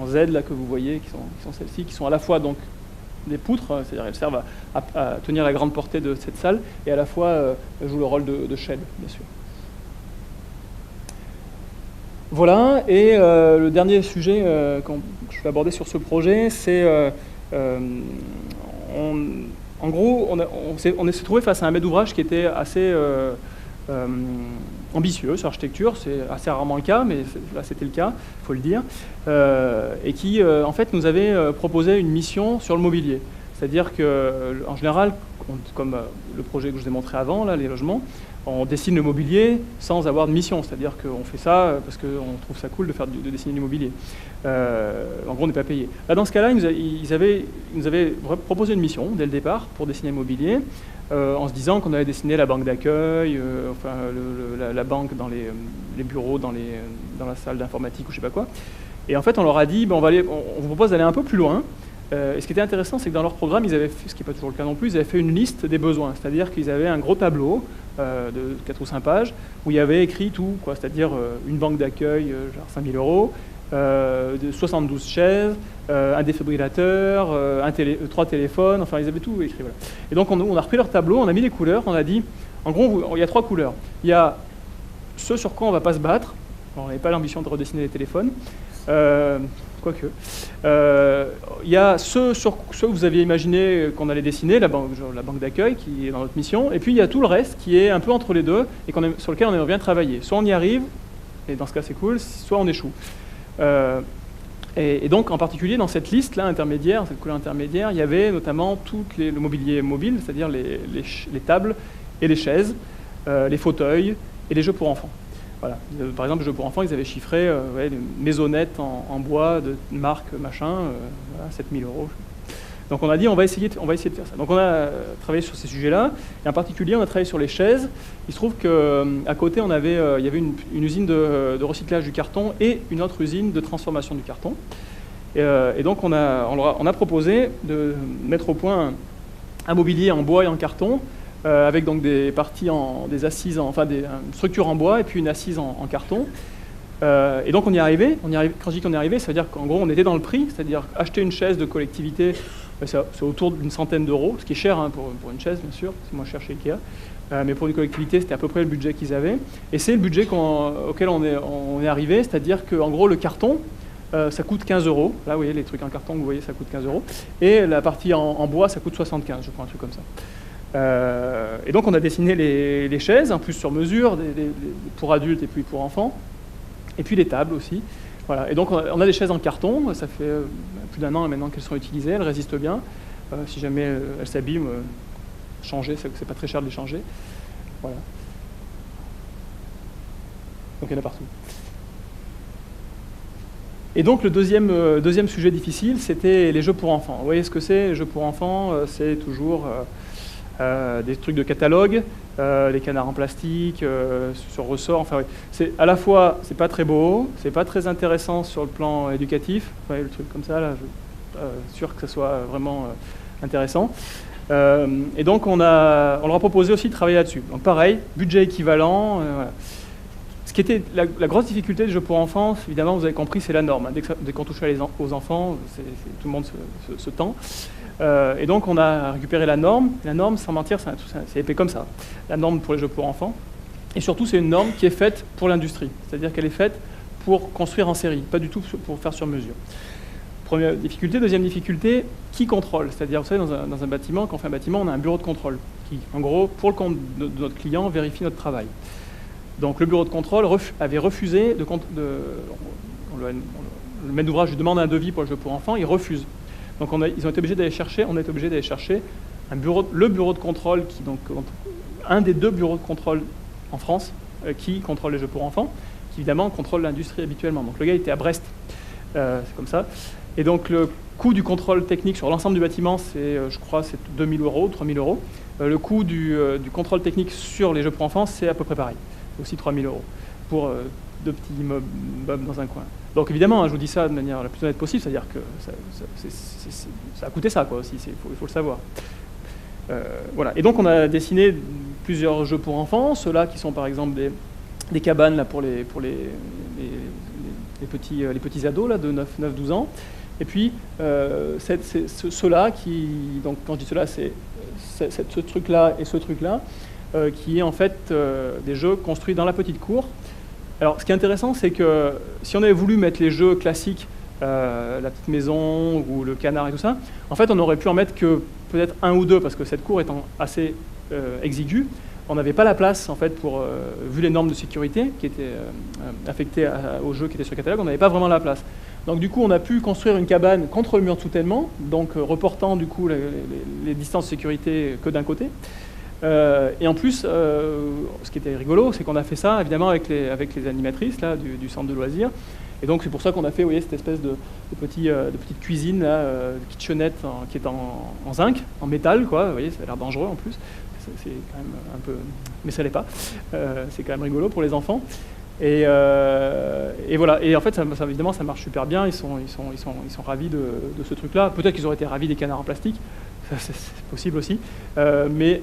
Z là, que vous voyez, qui sont celles-ci, qui sont à la fois donc des poutres, c'est-à-dire elles servent à tenir la grande portée de cette salle, et à la fois jouent le rôle de chaîne, bien sûr. Voilà, et le dernier sujet que je vais aborder sur ce projet, c'est En gros, on s'est trouvé face à un maître d'ouvrage qui était assez ambitieux sur l'architecture, c'est assez rarement le cas, mais là c'était le cas, il faut le dire, et qui en fait nous avait proposé une mission sur le mobilier. C'est-à-dire qu'en général, comme le projet que je vous ai montré avant, là, les logements, on dessine le mobilier sans avoir de mission. C'est-à-dire qu'on fait ça parce qu'on trouve ça cool de dessiner du mobilier. En gros, on n'est pas payé. Là, dans ce cas-là, ils nous avaient proposé une mission dès le départ pour dessiner le mobilier, en se disant qu'on allait dessiner la banque d'accueil, enfin, la banque dans les bureaux, dans la salle d'informatique ou je ne sais pas quoi. Et en fait, on leur a dit, on vous propose d'aller un peu plus loin. Et ce qui était intéressant, c'est que dans leur programme, ils avaient fait, ce qui n'est pas toujours le cas non plus, ils avaient fait une liste des besoins. C'est-à-dire qu'ils avaient un gros tableau de 4 ou 5 pages où il y avait écrit tout, c'est-à-dire une banque d'accueil, genre 5 000 €, de 72 chaises, un défibrillateur, 3 téléphones, enfin ils avaient tout écrit. Voilà. Et donc on a repris leur tableau, on a mis les couleurs, on a dit, en gros, il y a 3 couleurs. Il y a ce sur quoi on ne va pas se battre, on n'avait pas l'ambition de redessiner les téléphones, quoique. Il y a ceux que vous aviez imaginé qu'on allait dessiner, la banque d'accueil qui est dans notre mission, et puis il y a tout le reste qui est un peu entre les deux et sur lequel on aimerait bien travailler. Soit on y arrive, et dans ce cas c'est cool, soit on échoue. Et donc en particulier dans cette liste-là intermédiaire, cette couleur intermédiaire, il y avait notamment tout le mobilier mobile, c'est-à-dire les tables et les chaises, les fauteuils et les jeux pour enfants. Voilà. Par exemple, les jeux pour enfants, ils avaient chiffré une maisonnette en bois de marque machin, 7 000 €. Donc on a dit on va essayer de faire ça. Donc on a travaillé sur ces sujets-là, et en particulier on a travaillé sur les chaises. Il se trouve qu'à côté il y avait une usine de recyclage du carton et une autre usine de transformation du carton. Et donc on a proposé de mettre au point un mobilier en bois et en carton, avec donc des parties des assises, une structure en bois et puis une assise en carton. Et donc on y est arrivé. Quand je dis qu'on est arrivé, ça veut dire qu'en gros on était dans le prix, c'est-à-dire acheter une chaise de collectivité, c'est autour d'une centaine d'euros, ce qui est cher pour une chaise bien sûr, c'est moins cher chez Ikea. Mais pour une collectivité, c'était à peu près le budget qu'ils avaient. Et c'est le budget auquel on est arrivé, c'est-à-dire qu'en gros le carton, ça coûte 15 €. Là, vous voyez, les trucs en carton que vous voyez, ça coûte 15 €. Et la partie en bois, ça coûte 75, je crois, un truc comme ça. Et donc on a dessiné les chaises, en plus sur mesure, pour adultes et puis pour enfants, et puis les tables aussi. Voilà. Et donc on a des chaises en carton, ça fait plus d'1 an maintenant qu'elles sont utilisées, elles résistent bien. Si jamais elles s'abîment, changer, c'est pas très cher de les changer. Voilà. Donc il y en a partout. Et donc le deuxième sujet difficile, c'était les jeux pour enfants. Vous voyez ce que c'est, les jeux pour enfants, c'est toujours des trucs de catalogue, les canards en plastique, sur ressort, enfin oui. À la fois, c'est pas très beau, c'est pas très intéressant sur le plan éducatif, ouais, le truc comme ça, là, je suis sûr que ça soit vraiment intéressant. Et donc on leur a proposé aussi de travailler là-dessus. Donc pareil, budget équivalent, voilà. Ce qui était la grosse difficulté des jeux pour enfants, évidemment, vous avez compris, c'est la norme. Dès qu'on touche aux enfants, tout le monde se tend. Et donc on a récupéré la norme. La norme, sans mentir, c'est épais comme ça. La norme pour les jeux pour enfants. Et surtout, c'est une norme qui est faite pour l'industrie. C'est-à-dire qu'elle est faite pour construire en série, pas du tout pour faire sur mesure. Première difficulté. Deuxième difficulté, qui contrôle? C'est-à-dire, vous savez, dans un bâtiment, quand on fait un bâtiment, on a un bureau de contrôle qui, en gros, pour le compte de notre client, vérifie notre travail. Donc le bureau de contrôle avait refusé le maître d'ouvrage lui demande un devis pour le jeu pour enfants, il refuse. Donc on a été obligé d'aller chercher le bureau de contrôle un des 2 bureaux de contrôle en France qui contrôle les jeux pour enfants, qui évidemment contrôle l'industrie habituellement. Donc le gars était à Brest, c'est comme ça. Et donc le coût du contrôle technique sur l'ensemble du bâtiment, je crois, c'est 2 000 €, 3 000 €. Le coût du contrôle technique sur les jeux pour enfants, c'est à peu près pareil. Aussi 3 000 € pour 2 petits immeubles dans un coin. Donc évidemment, je vous dis ça de manière la plus honnête possible, c'est-à-dire que ça a coûté ça, quoi, aussi, il faut le savoir. Voilà. Et donc on a dessiné plusieurs jeux pour enfants, ceux-là qui sont par exemple des cabanes là, pour les petits ados là, de 9-12 ans. Et puis ceux-là qui, donc quand je dis cela, c'est ce truc-là et ce truc-là, qui est en fait des jeux construits dans la petite cour. Alors ce qui est intéressant, c'est que si on avait voulu mettre les jeux classiques la petite maison ou le canard et tout ça. En fait, on aurait pu en mettre que peut-être 1 ou 2, parce que cette cour étant assez exiguë, on n'avait pas la place, en fait, pour, vu les normes de sécurité qui étaient affectées aux jeux qui étaient sur le catalogue, on n'avait pas vraiment la place. Donc du coup, on a pu construire une cabane contre le mur de soutènement, donc reportant du coup les distances de sécurité que d'un côté. Et en plus, ce qui était rigolo, c'est qu'on a fait ça évidemment avec les animatrices là, du centre de loisirs. Et donc c'est pour ça qu'on a fait, vous voyez, cette espèce de petite cuisine, là, kitchenette qui est en zinc, en métal, quoi. Vous voyez, ça a l'air dangereux en plus. C'est quand même un peu... Mais ça l'est pas. C'est quand même rigolo pour les enfants. Et voilà. Et en fait, évidemment, ça marche super bien. Ils sont ravis de ce truc-là. Peut-être qu'ils auraient été ravis des canards en plastique. C'est possible aussi. Mais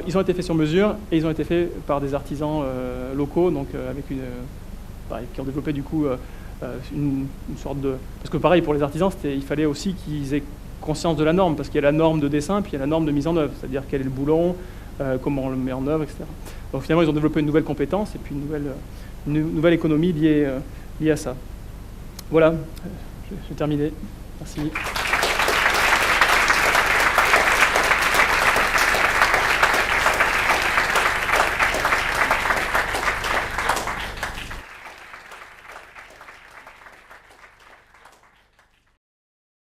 ils ont été faits sur mesure et ils ont été faits par des artisans locaux, donc qui ont développé du coup une sorte de... Parce que pareil, pour les artisans, il fallait aussi qu'ils aient conscience de la norme, parce qu'il y a la norme de dessin, puis il y a la norme de mise en œuvre, c'est-à-dire quel est le boulon, comment on le met en œuvre, etc. Donc finalement, ils ont développé une nouvelle compétence et puis une nouvelle économie liée à ça. Voilà, j'ai terminé. Merci.